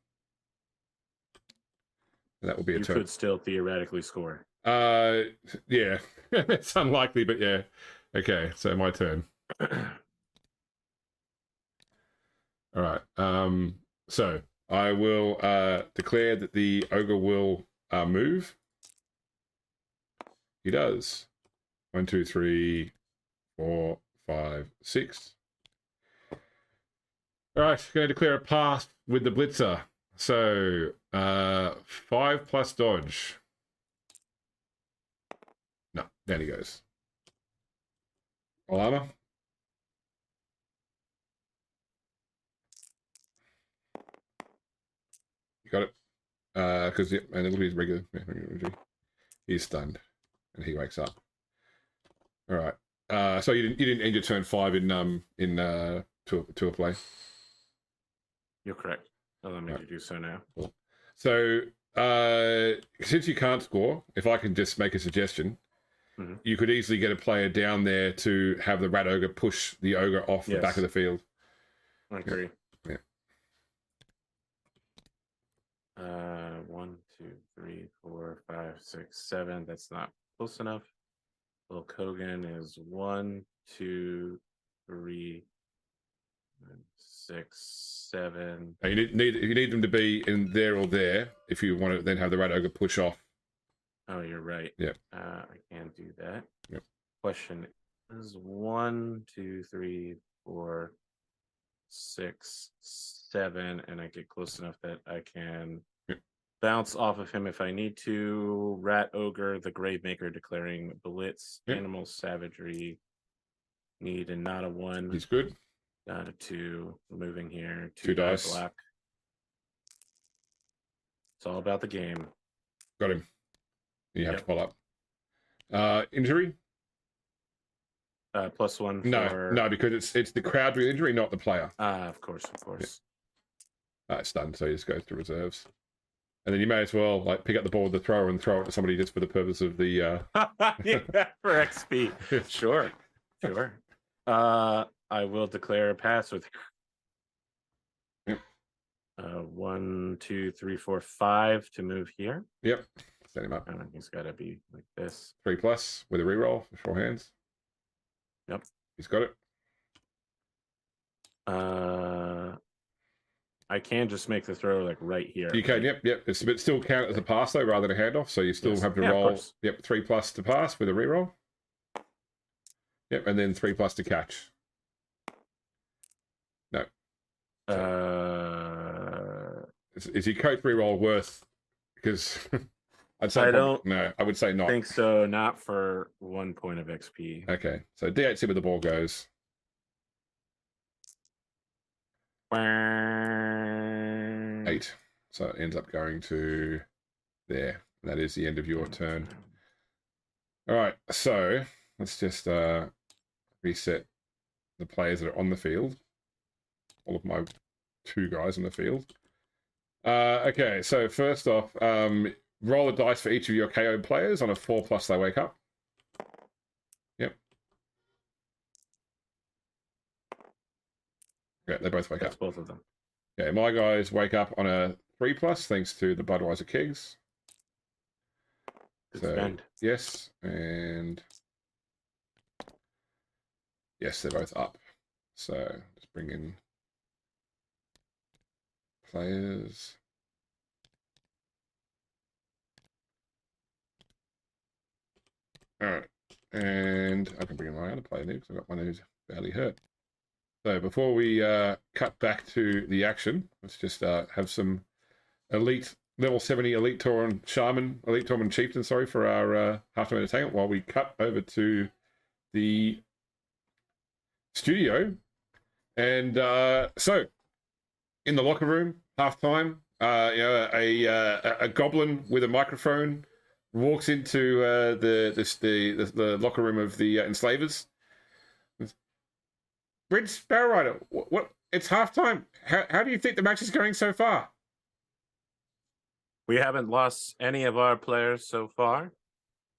That will be a turn. You could still theoretically score. Yeah. It's unlikely, but yeah. Okay, so my turn. All right. So I will declare that the ogre will move. He does. 1, 2, 3, 4, 5, 6. All right, going to declare a pass with the blitzer. So 5 plus dodge. No, down he goes. All armor. You got it. Because and it'll be his regular. He's stunned, and he wakes up. All right. So you didn't end your turn 5 to a play. You're correct. Allow me to do so now. Cool. So since you can't score, if I can just make a suggestion, you could easily get a player down there to have the rat ogre push the ogre off the back of the field. I agree. Yeah. 1, 2, 3, 4, 5, 6, 7. That's not close enough. Little Kogan is 1, 2, 3, 6, 7. You need them to be in there or there if you want to then have the rat ogre push off. Oh, you're right. Yep. I can't do that. Yep. Question is 1, 2, 3, 4, 6, 7, and I get close enough that I can bounce off of him if I need to. Rat ogre, the Gravemaker declaring blitz. Animal savagery. Need and not a 1. He's good. Not a 2. Moving here. 2 dice. Black. It's all about the game. Got him. You have to follow up. Injury? +1 for... No, because it's the crowd with injury, not the player. Of course. Yeah. It's done, so you just go to reserves. And then you may as well pick up the ball with the thrower and throw it to somebody just for the purpose of the... Yeah, for XP. Sure. I will declare a pass with... 1, 2, 3, 4, 5 to move here. Yep. Set him up. He's got to be like this. 3 plus with a reroll for 4 hands. Yep. He's got it. I can just make the throw right here. You can, yep. It's but still count as a pass though, rather than a handoff. So you still have to roll. Yep, 3 plus to pass with a reroll. Yep, and then 3 plus to catch. No. Is your coach reroll worth? Because I'd say no. I would say not. I think so. Not for 1 point of XP. Okay, so D8 where the ball goes. 8. So it ends up going to there. That is the end of your turn. All right, so let's just reset the players that are on the field. All of my 2 guys on the field. Okay, so first off, roll a dice for each of your KO players. On a 4 plus, they wake up. Yep. Yeah, they both wake up. Both of them. Okay, my guys wake up on a 3 plus, thanks to the Budweiser kegs. Good spend. Yes, and yes, they're both up. So just bring in players. All right, and I can bring in my other player now because I've got one who's badly hurt. So before we cut back to the action, let's just have some elite level 70 elite Tauren Shaman, elite Tauren Chieftain, sorry, for our halftime entertainment while we cut over to the studio. And so in the locker room, halftime, a goblin with a microphone walks into the locker room of the Enslavers. Bridge Sparrowrider, what? It's halftime. How do you think the match is going so far? We haven't lost any of our players so far,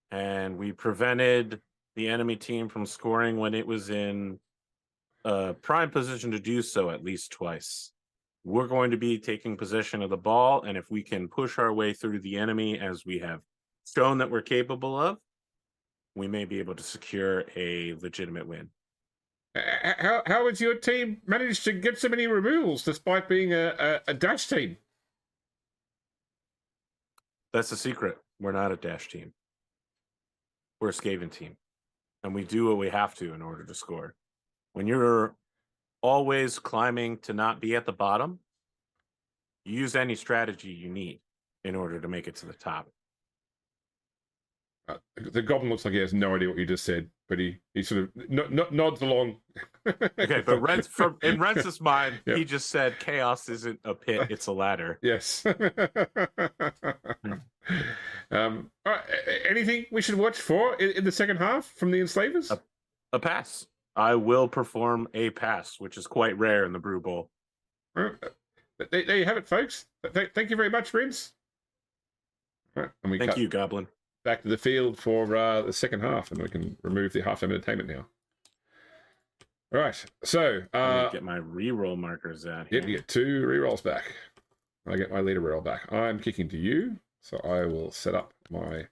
and we prevented the enemy team from scoring when it was in prime position to do so at least twice. We're going to be taking possession of the ball, and if we can push our way through the enemy as we have shown that we're capable of, we may be able to secure a legitimate win. How has your team managed to get so many removals despite being a dash team? That's the secret. We're not a dash team. We're a Skaven team. and we do what we have to in order to score. When you're always climbing to not be at the bottom, you use any strategy you need in order to make it to the top. The goblin looks like he has no idea what you just said, but he sort of nods along. Okay, but in Rentz's mind, Yep. he just said chaos isn't a pit, it's a ladder. Yes. All right, anything we should watch for in the second half from the Enslavers? A pass. I will perform a pass, which is quite rare in the Brew Bowl. There you have it, folks. Thank you very much, Vince. All right, and we Thank you, Goblin. Back to the field for the second half, and we can remove the halftime entertainment now. All right, so get my reroll markers out here. Yep, you get 2 rerolls back. I get my leader reroll back. I'm kicking to you, so I will set up my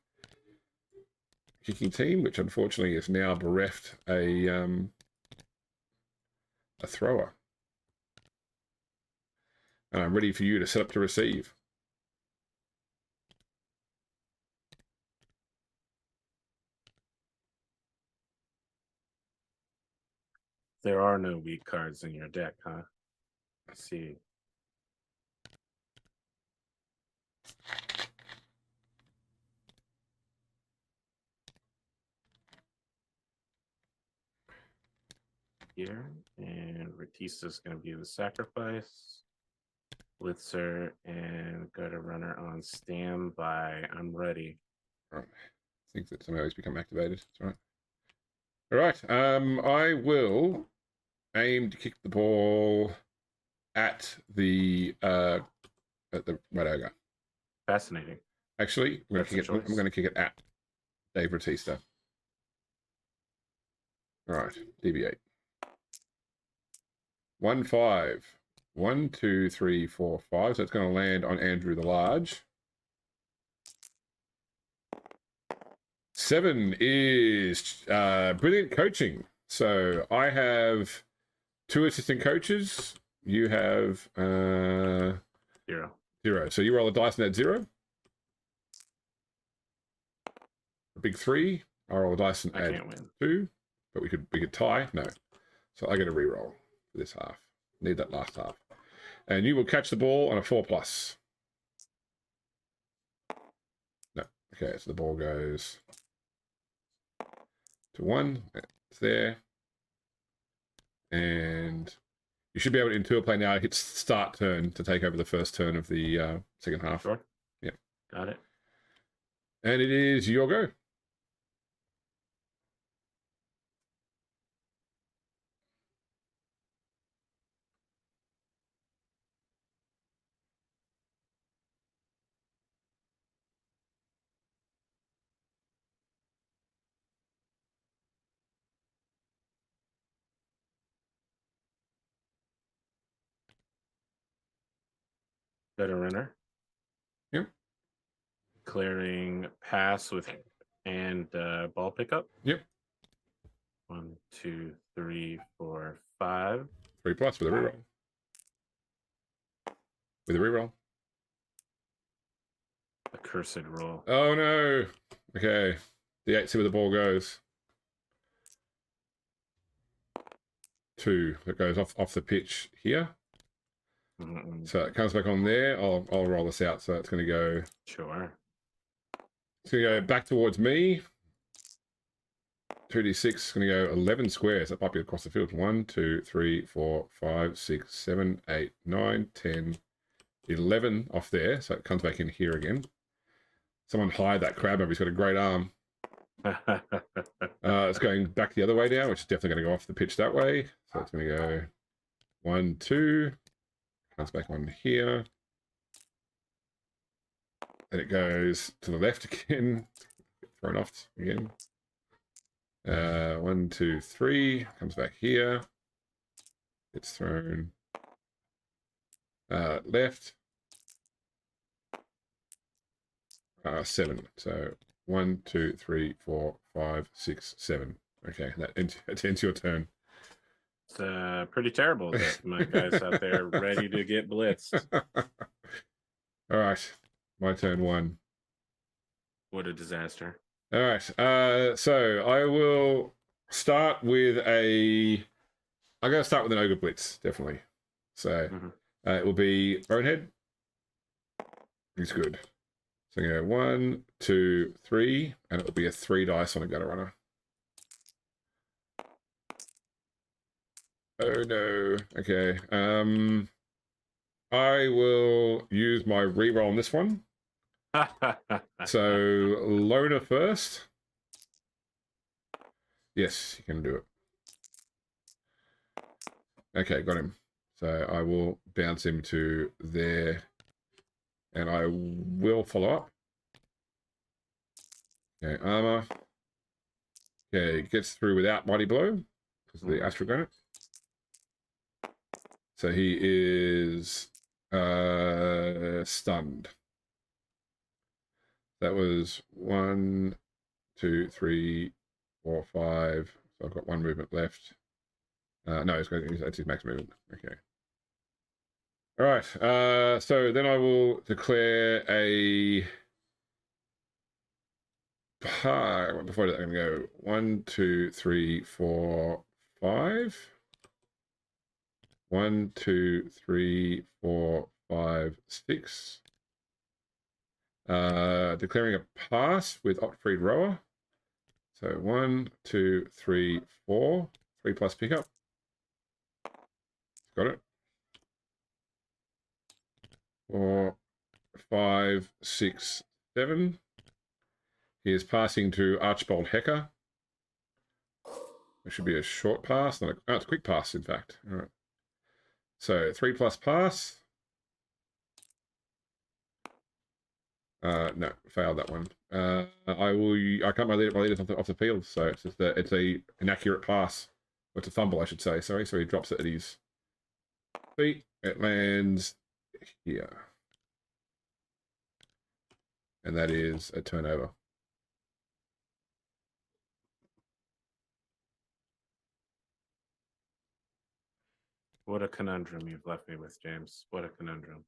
kicking team, which unfortunately is now bereft a thrower. And I'm ready for you to set up to receive. There are no weak cards in your deck, huh? I see. Here, and Ratista's going to be the sacrifice. Blitzer and got a runner on standby. I'm ready. All right. I think that somehow he's become activated. That's all right. I will aim to kick the ball at the right ogre. Fascinating. Actually, I'm going to kick it at Dave Batista. All right, DB8. 1, 5. 1, 2, 3, 4, 5. So it's going to land on Andrew the Large. 7 is brilliant coaching. So I have 2 assistant coaches. You have 0. 0. So you roll a dice and add 0. A big 3. I roll a dice and add 2. But we could tie. No. So I get a reroll for this half. Need that last half. And you will catch the ball on a 4+. No. Okay, so the ball goes to 1. It's there. And you should be able to into play now. Hit start turn to take over the first turn of the second half. Sure. Yep. Got it. And it is your go. Better runner. Yep. Clearing pass with and ball pickup. Yep. 1, 2, 3, 4, 5. 3+ with a reroll. With a reroll. A cursed roll. Oh no. Okay. The 8, see where the ball goes. 2 that goes off the pitch here. Mm-mm. So it comes back on there. I'll roll this out. So it's going to go. Sure. It's going to go back towards me. 2d6 is going to go 11 squares. That might be across the field. 1, 2, 3, 4, 5, 6, 7, 8, 9, 10, 11 off there. So it comes back in here again. Someone hide that crab. He's got a great arm. It's going back the other way now, which is definitely going to go off the pitch that way. So it's going to go 1, 2. Comes back on here. And it goes to the left again. Thrown off again. 1, 2, 3. Comes back here. It's thrown left. 7. So 1, 2, 3, 4, 5, 6, 7. Okay, that ends your turn. It's pretty terrible that my guy's out there ready to get blitzed. All right, my turn 1. What a disaster. All right, so I will start with a. I'm going to start with an ogre blitz, definitely. So it will be bonehead. He's good. So I'm going to go 1, 2, 3, and it will be a 3 dice on a gutter runner. Oh no. Okay. I will use my reroll on this one. So loner first. Yes, you can do it. Okay, got him. So I will bounce him to there, and I will follow up. Okay, armor. Okay, gets through without mighty blow because of the astral granite. So he is stunned. That was 1, 2, 3, 4, 5. So I've got 1 movement left. No, that's his max movement. Okay. All right. So then I will declare a. Before that, I'm going to go 1, 2, 3, 4, 5. 1, 2, 3, 4, 5, 6. Declaring a pass with Otfried Rower. So 1, 2, 3, 4. 3 plus pickup. Got it. 4, 5, 6, 7. He is passing to Archbold Hecker. It should be a short pass. Not a, it's a quick pass, in fact. All right. So 3 plus pass. No, failed that one. I cut my leaders off the field, so it's just it's a inaccurate pass. It's a fumble, I should say. Sorry, so he drops it at his feet. It lands here, and that is a turnover. What a conundrum you've left me with, James. What a conundrum.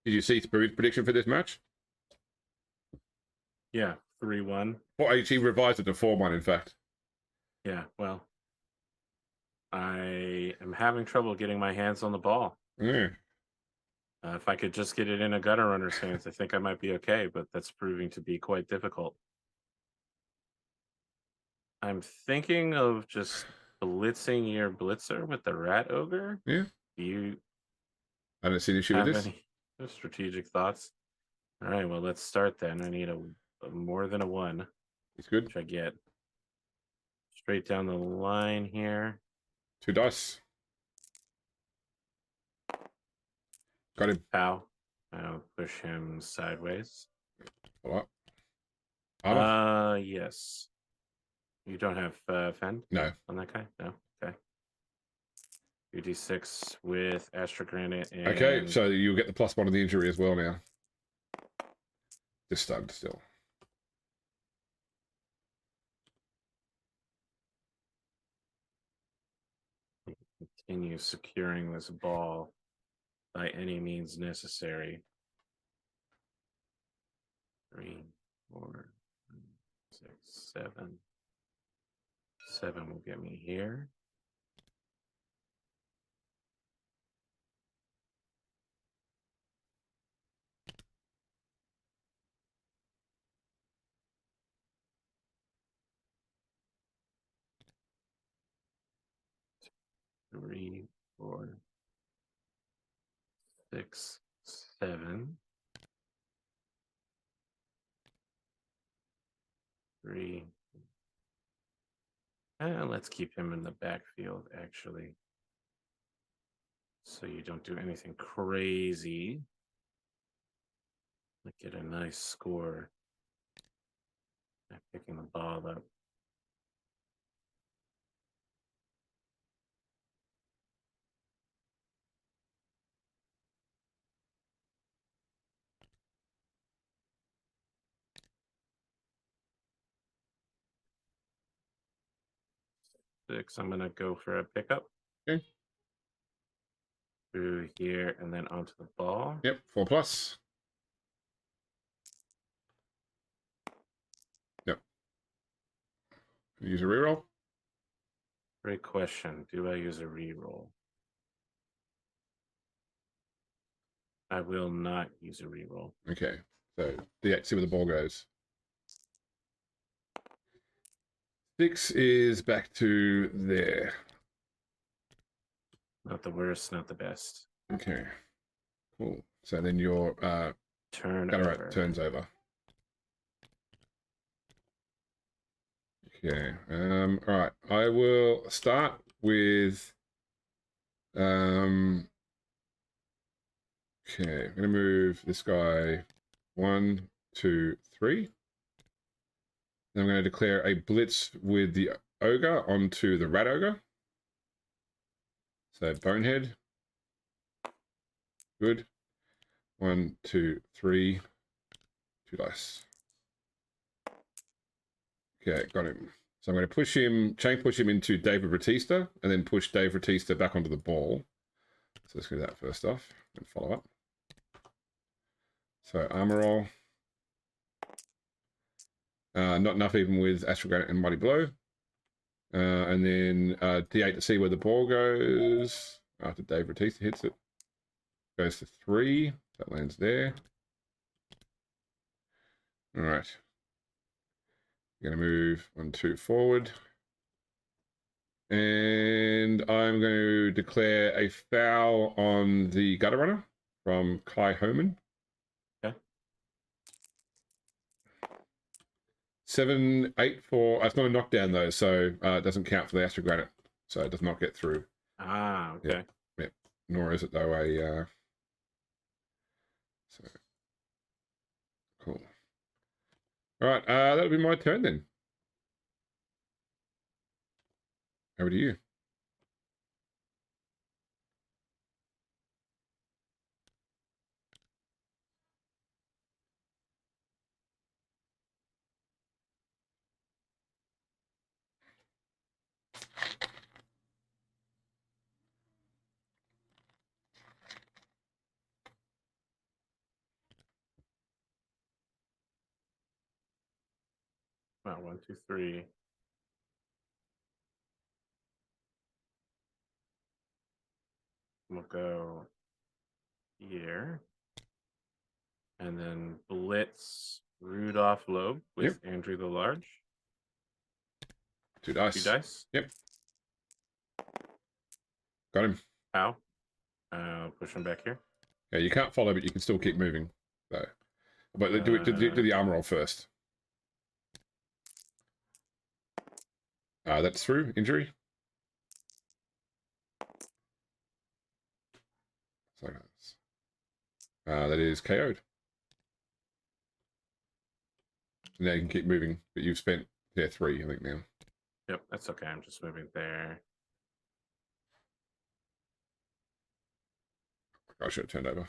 Did you see Spirit's prediction for this match? Yeah, 3-1. Well, she revised it to 4-1, in fact. Yeah, well, I am having trouble getting my hands on the ball. Yeah. If I could just get it in a gutter runner's hands, I think I might be okay, but that's proving to be quite difficult. I'm thinking of just blitzing your blitzer with the rat ogre. Yeah. Do you I don't see an issue with have this. any strategic thoughts? All right, well, let's start then. I need a more than a 1. It's good. Which I get. Straight down the line here. 2 dice. Got him. Pow. I'll push him sideways. All right. Yes. You don't have fend? No. On that guy? No. Okay. 2d6 with Astral Granite and... Okay, so you'll get the +1 of the injury as well now. Just stunned still. Continue securing this ball by any means necessary. 3, 4, 6, 7. 7 will get me here. Three, 4, 6, 7. 3. Let's keep him in the backfield, actually. So you don't do anything crazy. Get a nice score by picking the ball up. 6. I'm gonna go for a pickup. Okay. Through here and then onto the ball. Yep, 4+. Yep. Use a reroll. Great question. Do I use a reroll? I will not use a reroll. Okay. So D8, see where the ball goes. 6 is back to there. Not the worst, not the best. Okay. Cool. So then your Turn Gunner over. turns over. Okay. All right. I will start with okay, I'm gonna move this guy 1, 2, 3. Then I'm gonna declare a blitz with the ogre onto the rat ogre. So bonehead. Good. 1, 2, 3. 2 dice. Okay, got him. So I'm going to push him, chain push him into David Batista, and then push Dave Batista back onto the ball. So let's do that first off and follow up. So armor roll. Not enough even with Astral Granite and Mighty Blow. And then D8 to see where the ball goes. After Dave Batista hits it. Goes to 3. That lands there. All right. I'm going to move 1, 2 forward. And I'm going to declare a foul on the gutter runner from Kai Homan. Okay. 7, 8 for. It's not a knockdown though, so it doesn't count for the Astral Granite, so it does not get through. Ah, okay. Yeah. Nor is it though a. So cool. All right, that'll be my turn then. Over to you. Wow, 1, 2, 3. We'll go here. And then blitz Rudolph Loeb with Andrew the Large. 2 dice. 2 dice. Yep. Got him. Ow. Push him back here. Yeah, you can't follow, but you can still keep moving. So, but do the armor roll first. That's through injury. So that is KO'd. Now you can keep moving, but you've spent 3, I think now. Yep, that's okay. I'm just moving there. I should have turned over.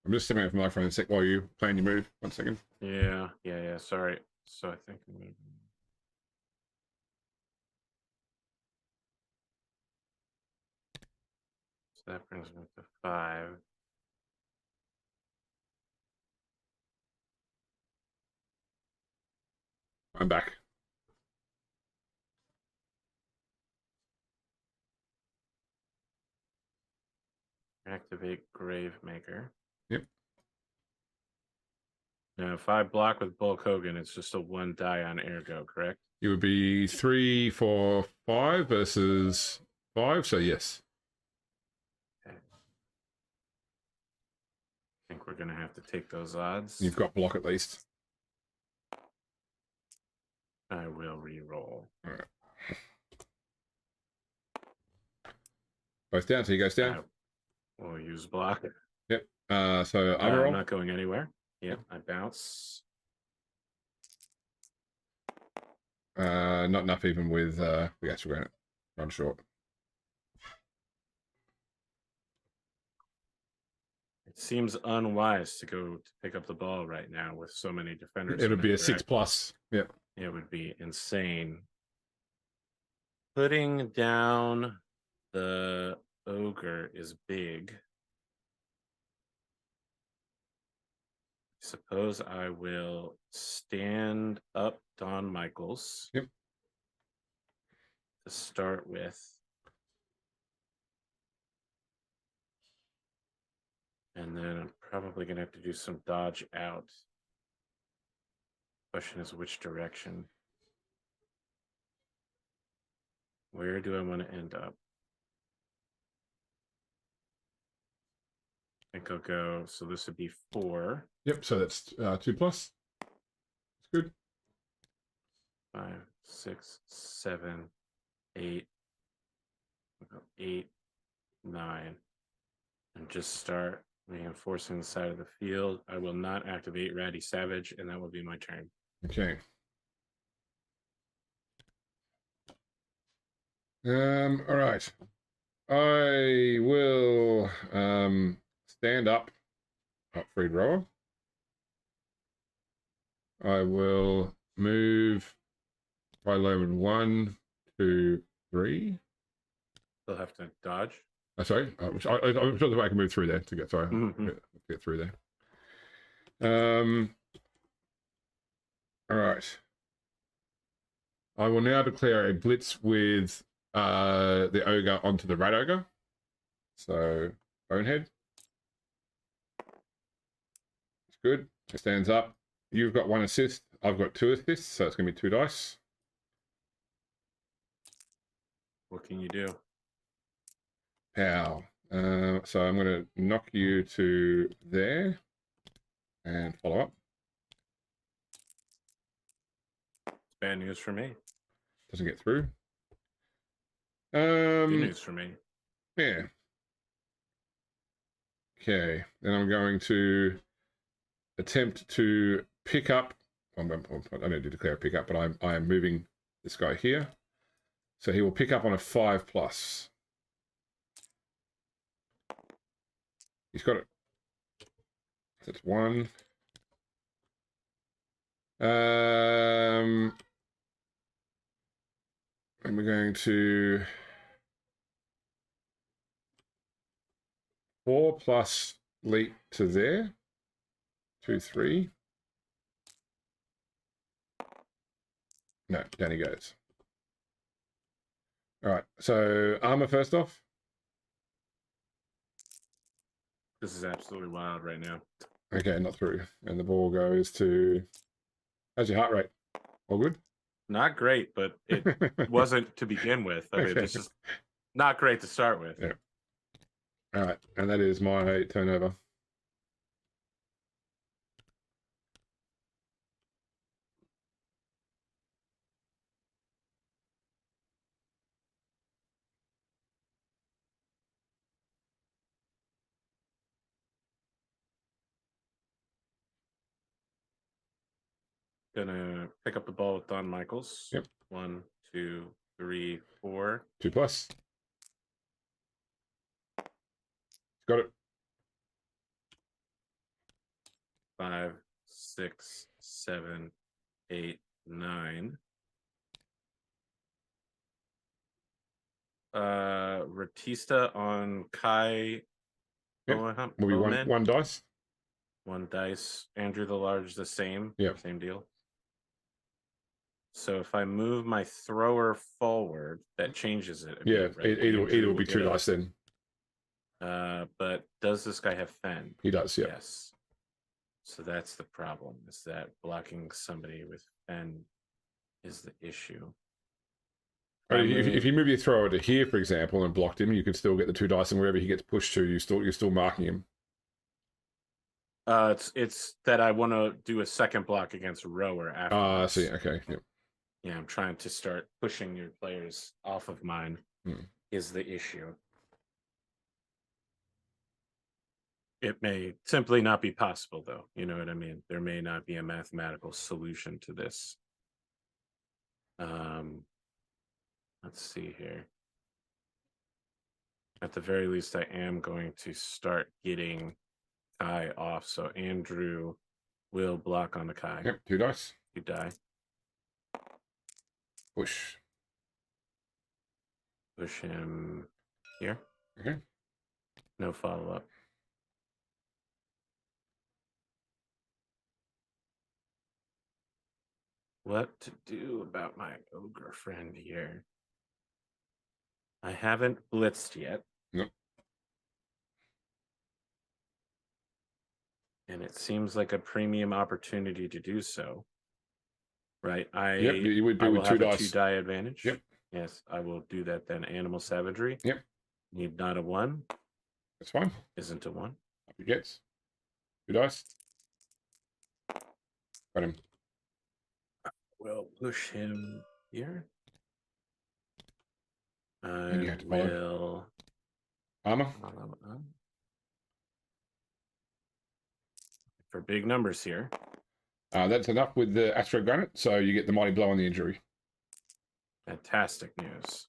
I'm just stepping out from my microphone a sec while you plan your move. 1 second. Yeah. Sorry. So I think I'm gonna... So that brings me to 5. I'm back. Activate Gravemaker. Yep. Now, if I block with Bulk Hogan, it's just a 1 die on Ergo, correct? It would be 3, 4, 5 versus 5, so yes. Okay. I think we're going to have to take those odds. You've got block at least. I will re-roll. All right. Both down, so he goes down. We'll use block. Yep. So armor I'm roll. not going anywhere. Yep, I bounce. Not enough even with the actual granite. Run short. It seems unwise to go to pick up the ball right now with so many defenders. It'll be a 6+. Yep. It would be insane. Putting down the ogre is big. Suppose I will stand up Don Michaels. Yep. To start with. And then I'm probably going to have to do some dodge out. Question is which direction? Where do I want to end up? I think I'll go, so this would be 4. Yep, so that's 2+. It's good. 5, 6, 7, 8. 8, 9. And just start reinforcing the side of the field. I will not activate Ratty Savage, and that will be my turn. Okay. All right. I will stand up freed rower. I will move by Loman 1, 2, 3. They'll have to dodge. Sorry, I'm sure that I can move through there to get get through there. All right. I will now declare a blitz with the ogre onto the rat ogre. So bonehead. It's good. It stands up. You've got 1 assist. I've got 2 assists, so it's going to be 2 dice. What can you do? Pow. So I'm going to knock you to there and follow up. It's bad news for me. Doesn't get through. Good news for me. Yeah. Okay. Then I'm going to attempt to pick up. I don't need to declare a pick up, but I am moving this guy here. So he will pick up on a 5+. He's got it. That's 1. And we're going to 4+ leap to there. 2, 3. No, down he goes. All right, so armor first off. This is absolutely wild right now. Okay, not through. And the ball goes to... How's your heart rate? All good? Not great, but it wasn't to begin with. I mean, Okay. it's just not great to start with. Yeah. All right, and that is my turnover. Gonna pick up the ball with Don Michaels. Yep. 1, 2, 3, 4. 2+. Got it. 5, 6, 7, 8, 9. Ratista on Kai. Yep. Will be one dice. 1 dice. Andrew the Large, the same. Yep. Same deal. So if I move my thrower forward, that changes it. Yeah, right? It will be 2 dice then. But does this guy have Fen? He does, yeah. Yes. So that's the problem, is that blocking somebody with Fen is the issue. If you move your thrower to here, for example, and blocked him, you can still get the 2 dice, and wherever he gets pushed to, you're still marking him. It's that I want to do a second block against Rower after. I see. Okay. Yep. Yeah, I'm trying to start pushing your players off of mine. Is the issue. It may simply not be possible, though. You know what I mean? There may not be a mathematical solution to this. Let's see here. At the very least, I am going to start getting Kai off. So Andrew will block on the Kai. Yep, 2 dice. You die. Push. Push him here. Okay. No follow-up. What to do about my ogre friend here? I haven't blitzed yet. Nope. And it seems like a premium opportunity to do so. Right? Yep, you would do with 2 dice. 2 die advantage. Yep. Yes, I will do that then. Animal savagery. Yep. Need not a 1. That's fine. Isn't a 1. Up he gets. 2 dice. Got him. We'll push him here. And you have to will armor. For big numbers here. That's enough with the Astro Granite, so you get the mighty blow on the injury. Fantastic news.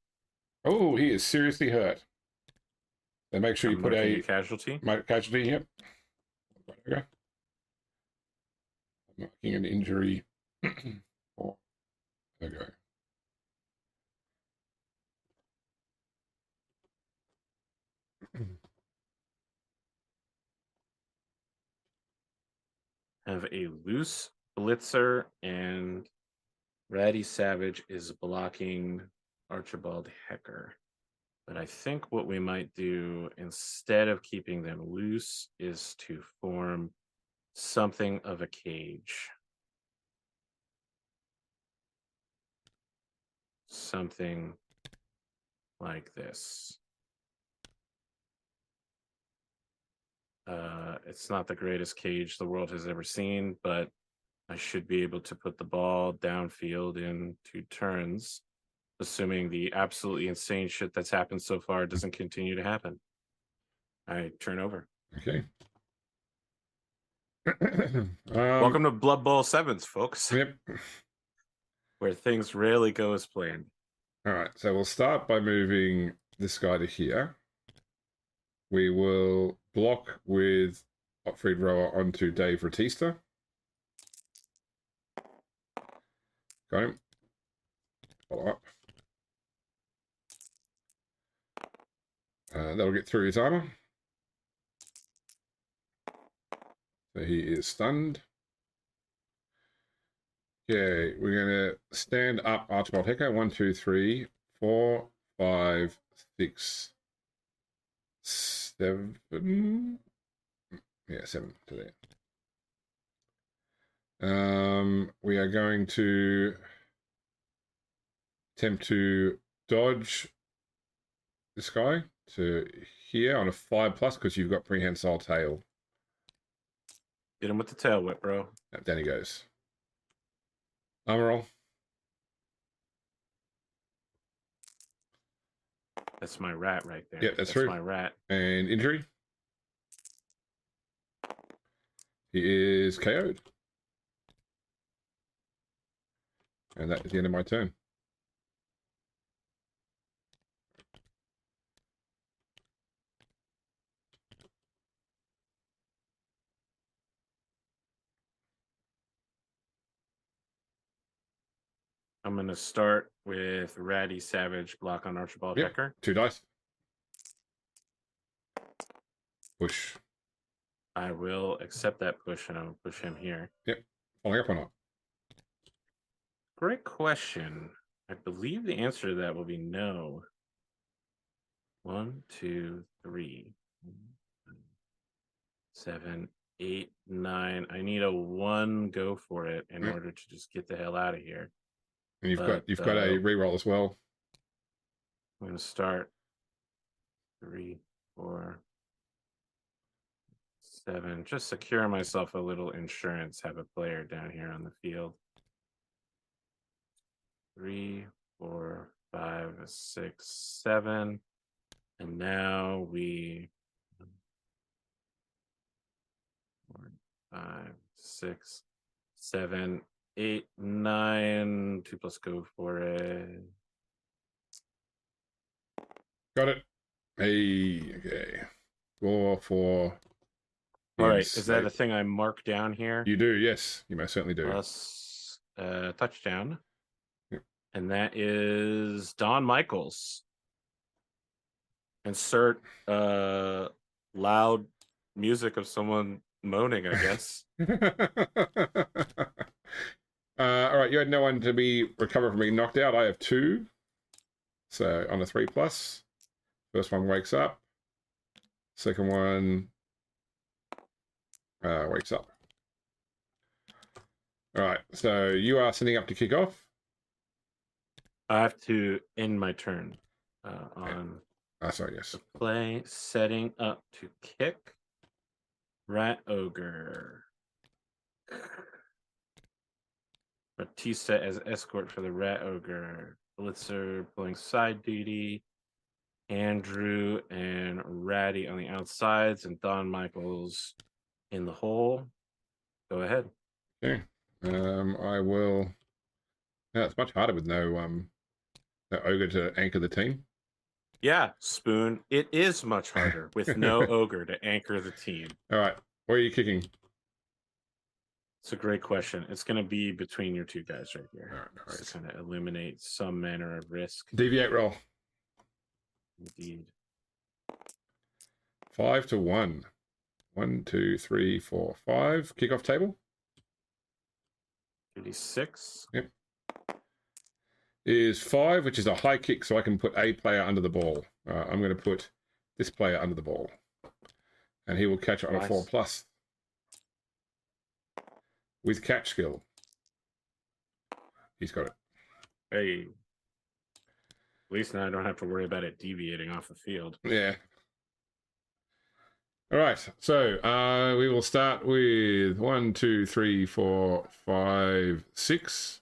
Oh, he is seriously hurt. Then make sure you put a casualty. Casualty, yep. Okay. I'm marking an injury. Oh, there we go. Have a loose blitzer, and Ratty Savage is blocking Archibald Hecker. But I think what we might do instead of keeping them loose is to form something of a cage. Something like this. It's not the greatest cage the world has ever seen, but I should be able to put the ball downfield in 2 turns, assuming the absolutely insane shit that's happened so far doesn't continue to happen. I turn over. Okay. Welcome to Blood Bowl 7s, folks. Yep. Where things rarely go as planned. All right, so we'll start by moving this guy to here. We will block with Otfried Rower onto Dave Ratista. Got him. Follow up. That'll get through his armor. So he is stunned. Okay, we're going to stand up Archibald Hecker. 1, 2, 3, 4, 5, 6, 7. Yeah, 7 to there. We are going to attempt to dodge this guy to here on a 5+ because you've got prehensile tail. Get him with the tail whip, bro. Down he goes. Armor roll. That's my rat right there. Yeah, that's true. My rat. And injury. He is KO'd. And that is the end of my turn. I'm going to start with Ratty Savage, block on Archibald Hecker. 2 dice. Push. I will accept that push, and I'll push him here. Yep. Following up or not? Great question. I believe the answer to that will be no. 1, 2, 3, 7, 8, 9. I need a 1 go for it in order to just get the hell out of here. And you've got a reroll as well. I'm going to start 3, 4, 7. Just secure myself a little insurance. Have a player down here on the field. 3, 4, 5, 6, 7. And now we 5, 6, 7, 8, 9. 2 plus go for it. Got it. Hey, okay. Score for. All right, is that a thing I mark down here? You do, yes. You most certainly do. Plus touchdown. Yep. And that is Don Michaels. Insert loud music of someone moaning, I guess. All right, you had no one to be recovered from being knocked out. I have 2. So on a 3+. First one wakes up. Second one wakes up. All right, so you are setting up to kick off. I have to end my turn on Sorry, yes. the play, setting up to kick. Rat Ogre. Batista as escort for the Rat Ogre. Blitzer pulling side duty. Andrew and Ratty on the outsides, and Don Michaels in the hole. Go ahead. Okay. I will. Yeah, it's much harder with no ogre to anchor the team. Yeah, Spoon. It is much harder with no ogre to anchor the team. All right. Where are you kicking? It's a great question. It's going to be between your 2 guys right here. All right, all right. Just kind of eliminate some manner of risk. Deviate roll. Indeed. 5 to 1. 1, 2, 3, 4, 5. Kickoff table. 36. Yep. Is 5, which is a high kick, so I can put a player under the ball. I'm going to put this player under the ball, and he will catch it on a 4+ with catch skill. He's got it. Hey. At least now I don't have to worry about it deviating off the field. Yeah. All right. So we will start with 1, 2, 3, 4, 5, 6.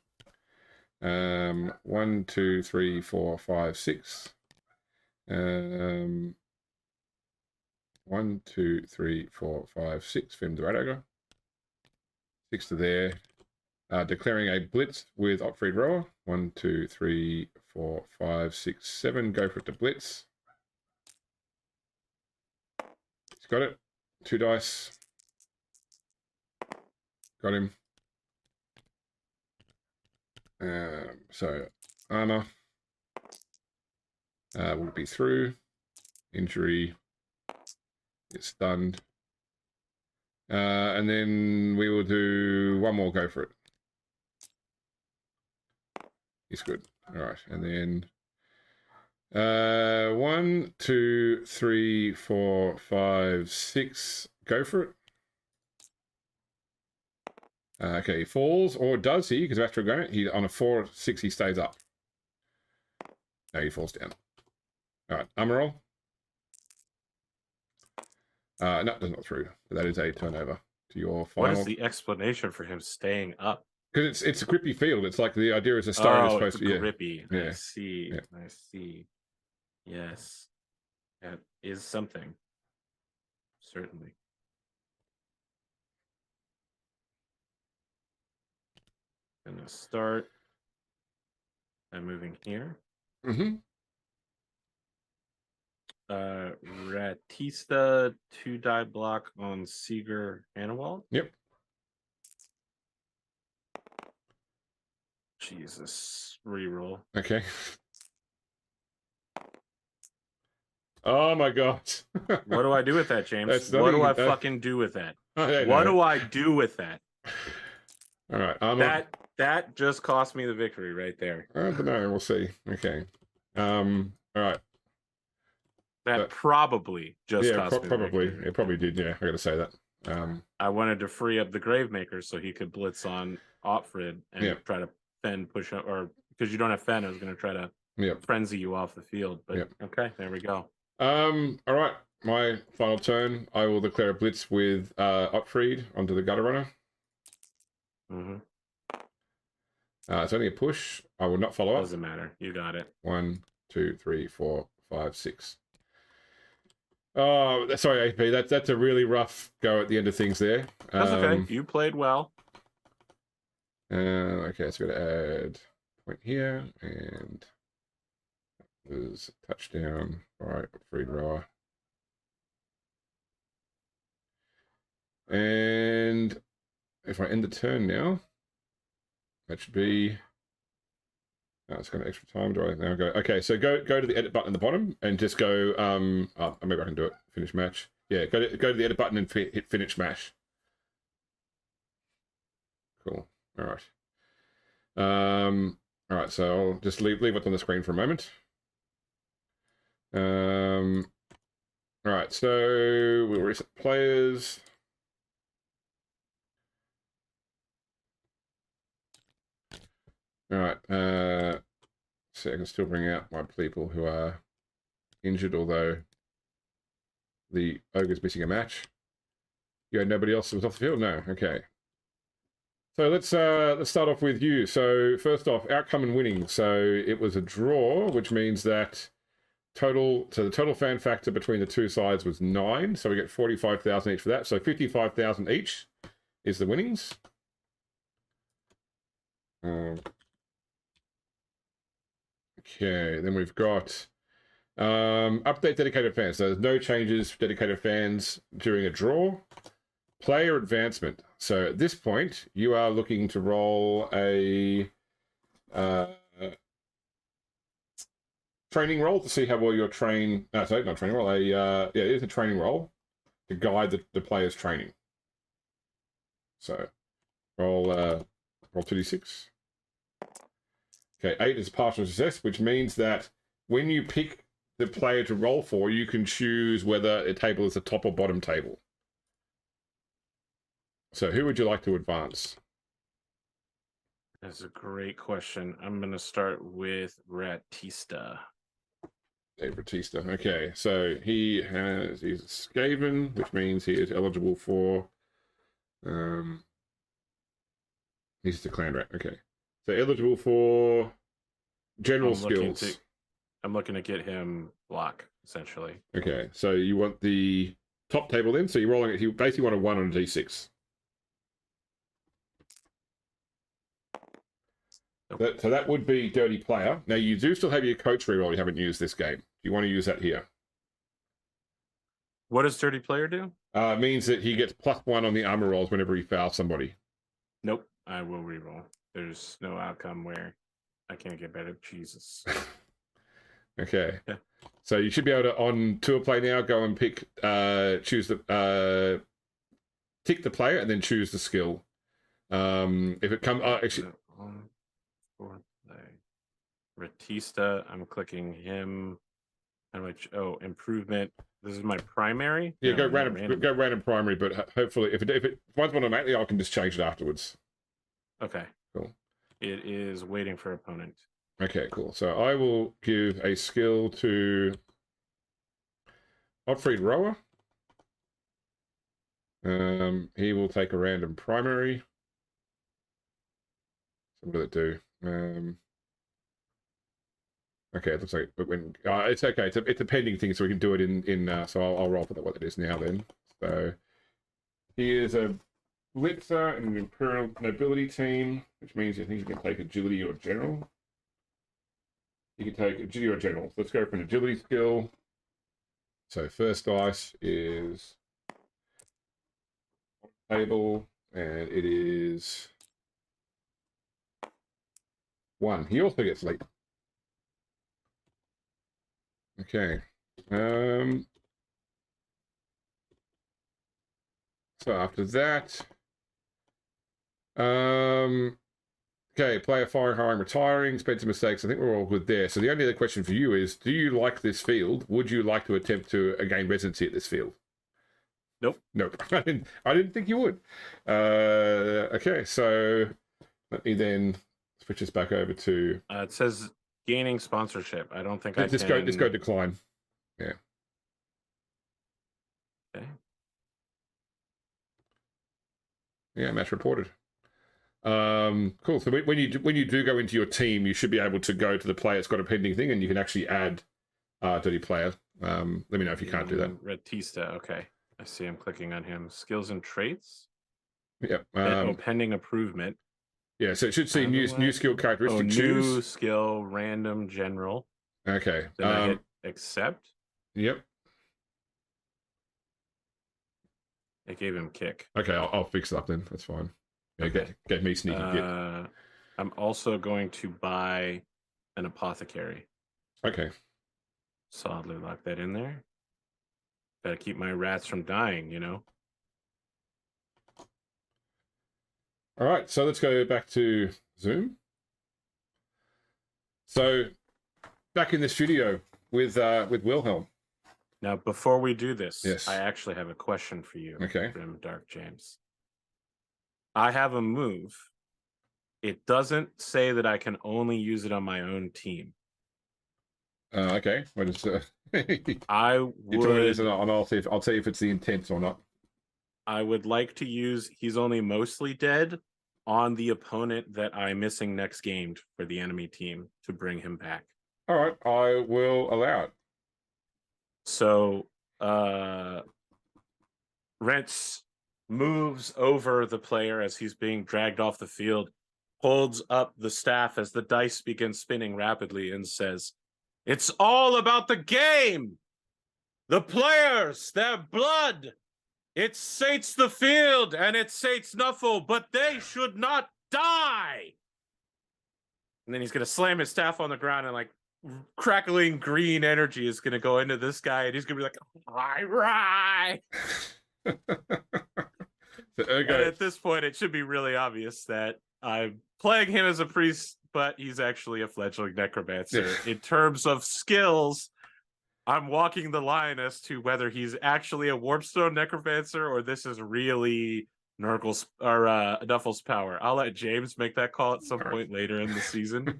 1, 2, 3, 4, 5, 6. 1, 2, 3, 4, 5, 6. Film the Radago. 6 to there. Declaring a blitz with Opfried Rower. 1, 2, 3, 4, 5, 6, 7. Go for it to blitz. He's got it. 2 dice. Got him. So armor will be through. Injury is stunned. And then we will do one more go for it. He's good. All right. And then 1, 2, 3, 4, 5, 6. Go for it. Okay, he falls, or does he? Because after going, he on a 4, 6, he stays up. No, he falls down. All right, armor roll. No, that's not through. But that is a turnover to your final. What is the explanation for him staying up? Because it's a grippy field. It's like the idea is a stone is supposed to be grippy. Yeah. I see. Yeah. I see. Yes, that is something. Certainly. Gonna start by moving here. Mm-hmm. Ratista 2 die block on Seeger Annawald. Yep. Jesus, reroll. Okay. Oh my god. What do I do with that, James? What do I fucking do with that? What do I do with that? All right. Armor. That just cost me the victory right there. I don't know. We'll see. Okay. All right. That probably just cost me probably. the victory. It probably did. Yeah, I got to say that. I wanted to free up the Gravemaker so he could blitz on Opfrid and try to push up, or because you don't have Fen, I was going to try to frenzy you off the field. But okay, there we go. All right. My final turn. I will declare a blitz with Opfried onto the Gutter Runner. Mm-hmm. It's only a push. I will not follow up. Doesn't matter. You got it. 1, 2, 3, 4, 5, 6. Oh, sorry, AP. That's a really rough go at the end of things there. That's okay. You played well. Okay, so we're gonna add point here, and there's a touchdown. All right, freed rower. And if I end the turn now, that should be. Oh, it's got extra time. Do I now go? Okay, so go to the edit button at the bottom and just go. Oh, maybe I can do it. Finish match. Yeah, go to the edit button and hit finish match. Cool. All right. All right. So I'll just leave what's on the screen for a moment. All right. So we'll reset players. All right. So I can still bring out my people who are injured, although the ogre's missing a match. You had nobody else that was off the field? No. Okay. So let's start off with you. So first off, outcome and winning. So it was a draw, which means that the total fan factor between the two sides was 9. So we get 45,000 each for that. So 55,000 each is the winnings. Okay, then we've got update dedicated fans. So there's no changes for dedicated fans during a draw. Player advancement. So at this point, you are looking to roll a training roll to see how well you're trained. No, sorry, not training roll. It is a training roll to guide the player's training. So roll 2d6. Okay, 8 is partial success, which means that when you pick the player to roll for, you can choose whether a table is a top or bottom table. So who would you like to advance? That's a great question. I'm going to start with Ratista. Dave Batista. Okay, so he's a Skaven, which means he is eligible for he's the clan rat. Okay. So eligible for general skills. I'm looking to get him block, essentially. Okay, so you want the top table then? So you're rolling it, you basically want a 1 on a d6. Nope. So that would be dirty player. Now you do still have your coach reroll you haven't used this game. Do you want to use that here? What does dirty player do? It means that he gets +1 on the armor rolls whenever he fouls somebody. Nope, I will reroll. There's no outcome where I can't get better. Jesus. Okay. Yeah. So you should be able to, on tour play now, go and pick, choose the, tick the player and then choose the skill. If it comes, actually. Ratista, I'm clicking him. How much? Oh, improvement. This is my primary. Yeah, no, go random primary, but hopefully, if it finds one automatically, I can just change it afterwards. Okay. Cool. It is waiting for opponent. Okay, cool. So I will give a skill to Otfried Rower. He will take a random primary. So what did it do? Okay, it looks like when it's okay. It's a pending thing, so we can do it in. So I'll roll for what it is now then. So he is a Blitzer in an Imperial Nobility team, which means I think he can take agility or general. He can take agility or general. So let's go for an agility skill. So first dice is table, and it is 1. He also gets leap. Okay. So after that, okay, player firing, hiring, retiring, Spencer mistakes. I think we're all good there. So the only other question for you is, do you like this field? Would you like to attempt to gain residency at this field? Nope. Nope. I didn't think you would. Okay, so let me then switch this back over to. It says gaining sponsorship. I don't think I just can. Just go decline. Yeah. Okay. Yeah, match reported. Cool. So when you do go into your team, you should be able to go to the player that's got a pending thing, and you can actually add dirty player Let me know if you can't do that. Retista. Okay. I see. I'm clicking on him. Skills and traits. Yep. Pending improvement. Yeah, so it should see new skill characteristic. New skill, random, general. Okay. Then I hit accept. Yep. It gave him kick. Okay, I'll fix it up then. That's fine. Yeah, Okay. Get me sneaky git. I'm also going to buy an apothecary. Okay. Solidly lock that in there. Gotta keep my rats from dying, you know? All right, so let's go back to Zoom. So, back in the studio with Wilhelm. Now, before we do this, yes. I actually have a question for you, okay. Grim Dark James. I have a move. It doesn't say that I can only use it on my own team. Okay. What is I would. I'll see if it's the intent or not. I would like to use he's only mostly dead on the opponent that I'm missing next game for the enemy team to bring him back. All right, I will allow it. So Rents moves over the player as he's being dragged off the field, holds up the staff as the dice begin spinning rapidly, and says, "It's all about the game! The players, their blood! It sates the field and it sates Nuffle, but they should not die!" And then he's going to slam his staff on the ground, and like crackling green energy is going to go into this guy, and he's going to be like, "Rah!" So, and at this point, it should be really obvious that I'm playing him as a priest, but he's actually a fledgling necromancer. In terms of skills, I'm walking the line as to whether he's actually a Warpstone necromancer or this is really Nurgle's or Nuffle's power. I'll let James make that call at some point later in the season.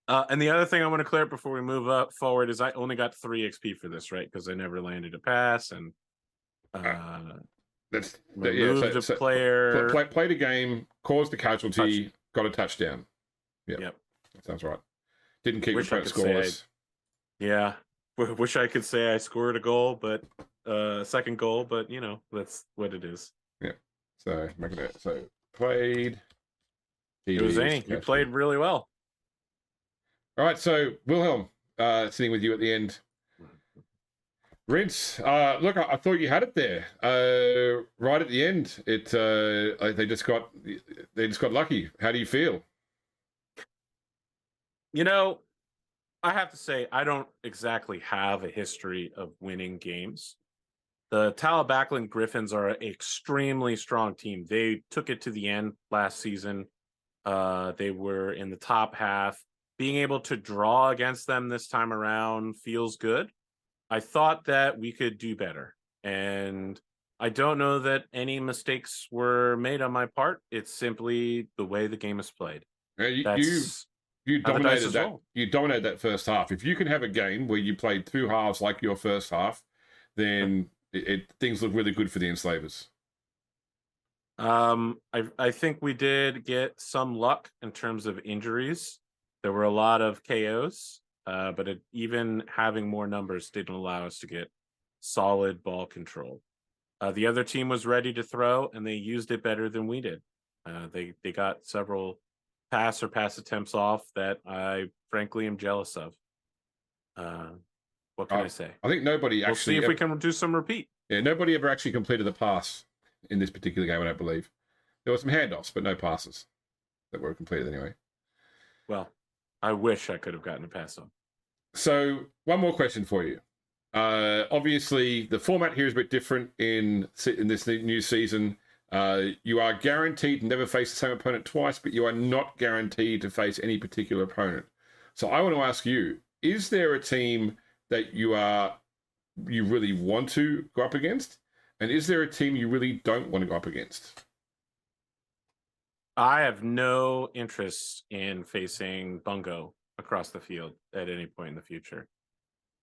And the other thing I want to clear up before we move up forward is I only got 3 XP for this, right? Because I never landed a pass and removed a player. Played a game, caused a casualty, got a touchdown. Yep. That sounds right. Didn't keep your scoreless. Yeah. Wish I could say I scored a goal, but second goal, but you know, that's what it is. Yeah. So played. It was zany. You played really well. All right, so Wilhelm, sitting with you at the end. Rince, look, I thought you had it there. Right at the end, they just got lucky. How do you feel? You know, I have to say I don't exactly have a history of winning games. The Talabechland Griffons are an extremely strong team. They took it to the end last season. They were in the top half. Being able to draw against them this time around feels good. I thought that we could do better. And I don't know that any mistakes were made on my part. It's simply the way the game is played. You dominated that. You dominated that first half. If you can have a game where you played 2 halves like your first half, then things look really good for the Enslavers. I think we did get some luck in terms of injuries. There were a lot of KOs, but even having more numbers didn't allow us to get solid ball control. The other team was ready to throw, and they used it better than we did. They got several pass attempts off that I frankly am jealous of. What can I say? I think nobody actually... We'll see if we can do some repeat. Yeah, nobody ever actually completed a pass in this particular game, I don't believe. There were some handoffs, but no passes that were completed anyway. Well, I wish I could have gotten a pass on. So, one more question for you. Obviously, the format here is a bit different in this new season. You are guaranteed to never face the same opponent twice, but you are not guaranteed to face any particular opponent. So, I want to ask you, is there a team that you really want to go up against? And is there a team you really don't want to go up against? I have no interest in facing Bungo across the field at any point in the future.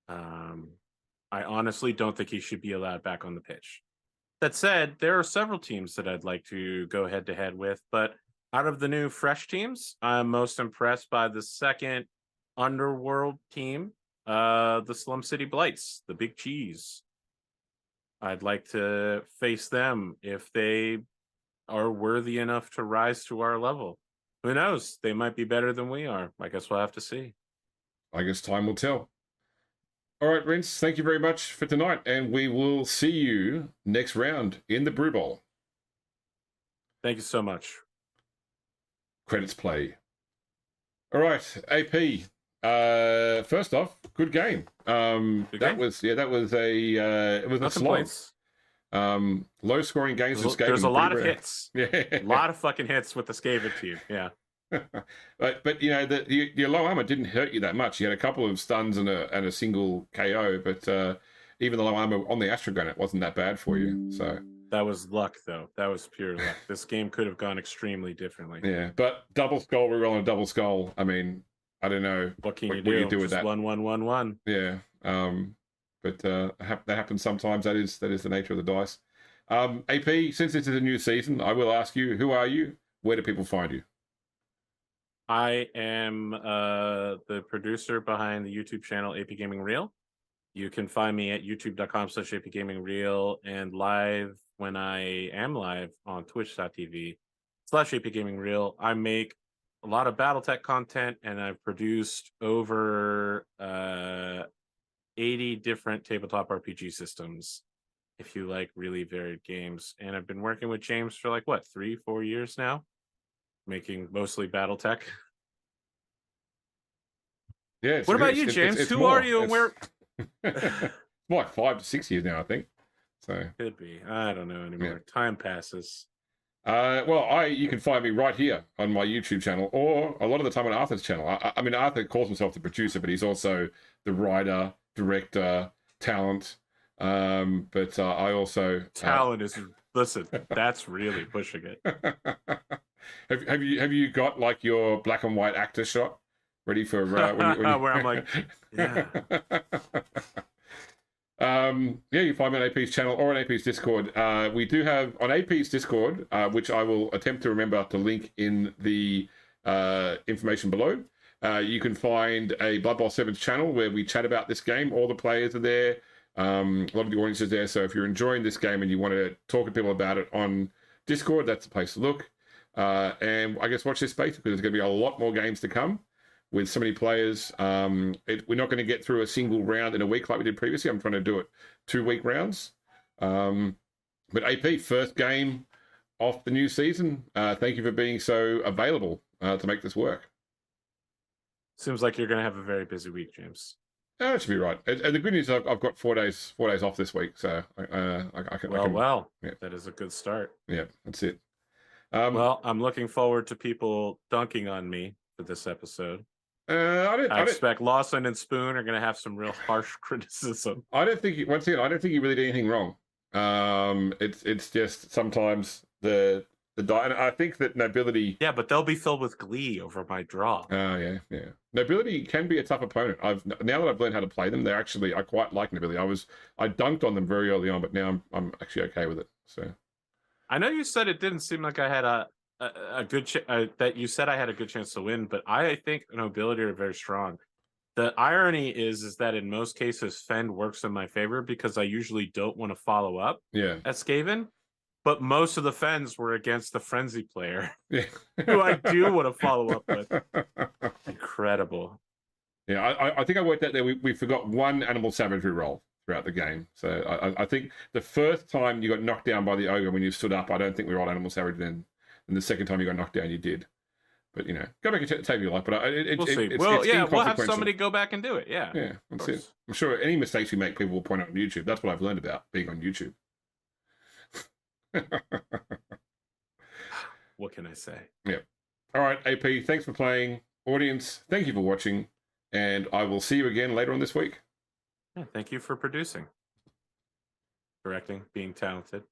I honestly don't think he should be allowed back on the pitch. That said, there are several teams that I'd like to go head-to-head with, but out of the new fresh teams, I'm most impressed by the second Underworld team. the Slum City Blights, the Big Cheese. I'd like to face them if they are worthy enough to rise to our level. Who knows? They might be better than we are. I guess we'll have to see. I guess time will tell. All right, Rince, thank you very much for tonight, and we will see you next round in the Brew Bowl. Thank you so much. Credits play. All right, AP. First off, good game. That was it was a slog. Low scoring games for Skaven. There's a lot of hits. Yeah, a lot of fucking hits with the Skaven team. Yeah. but you know your low armor didn't hurt you that much. You had a couple of stuns and a single KO, but even the low armor on the Astrogun, it wasn't that bad for you. So that was luck, though. That was pure luck. This game could have gone extremely differently. Yeah, but double skull reroll on a double skull. I mean, I don't know what you do with that. 1-1-1-1. Yeah, but that happens sometimes. That is the nature of the dice. AP, since this is a new season, I will ask you: who are you? Where do people find you? I am the producer behind the YouTube channel AP Gaming Reel. You can find me at youtube.com/AP Gaming Reel and live when I am live on twitch.tv/AP Gaming Reel. I make a lot of Battletech content, and I've produced over 80 different tabletop RPG systems, if you like really varied games. And I've been working with James for 3-4 years now, making mostly Battletech. Yeah. What about you, James? Who are you and where? What, 5 to 6 years now, I think. So could be. I don't know anymore. Yeah. Time passes. You can find me right here on my YouTube channel, or a lot of the time on Arthur's channel. I mean, Arthur calls himself the producer, but he's also the writer, director, talent. But I also talent is listen. That's really pushing it. Have you got your black and white actor shot ready for when you... where I'm like, yeah. You find me on AP's channel or on AP's Discord. We do have on AP's Discord, which I will attempt to remember to link in the information below. You can find a Blood Bowl 7's channel where we chat about this game. All the players are there. A lot of the audience is there. So if you're enjoying this game and you want to talk to people about it on Discord, that's the place to look. And I guess watch this space, because there's going to be a lot more games to come with so many players. We're not going to get through a single round in a week like we did previously. I'm trying to do it 2-week rounds. But AP, first game of the new season. Thank you for being so available to make this work. Seems like you're going to have a very busy week, James. That should be right. And the good news is I've got 4 days off this week, so I can. Yeah. That is a good start. Yeah, that's it. I'm looking forward to people dunking on me for this episode. I expect Lawson and Spoon are going to have some real harsh criticism. I don't think you really did anything wrong. It's just sometimes the die, and I think that Nobility. Yeah, but they'll be filled with glee over my draw. Oh yeah. Nobility can be a tough opponent. Now that I've learned how to play them, I quite like Nobility. I dunked on them very early on, but now I'm actually okay with it. So I know you said it didn't seem like I had a good that you said I had a good chance to win, but I think Nobility are very strong. The irony is that in most cases Fend works in my favor because I usually don't want to follow up at Skaven, but most of the Fends were against the Frenzy player who I do want to follow up with. Incredible. Yeah, I think I worked out there we forgot one animal savagery roll throughout the game. So I think the first time you got knocked down by the ogre when you stood up, I don't think we rolled animal savage then. And the second time you got knocked down, you did. But, go back and take your life. But we'll see. We'll have somebody go back and do it. Yeah. Yeah, that's it. I'm sure any mistakes we make, people will point out on YouTube. That's what I've learned about being on YouTube. What can I say? Yeah. All right, AP, thanks for playing. Audience, thank you for watching. And I will see you again later on this week. Yeah, thank you for producing, directing, being talented.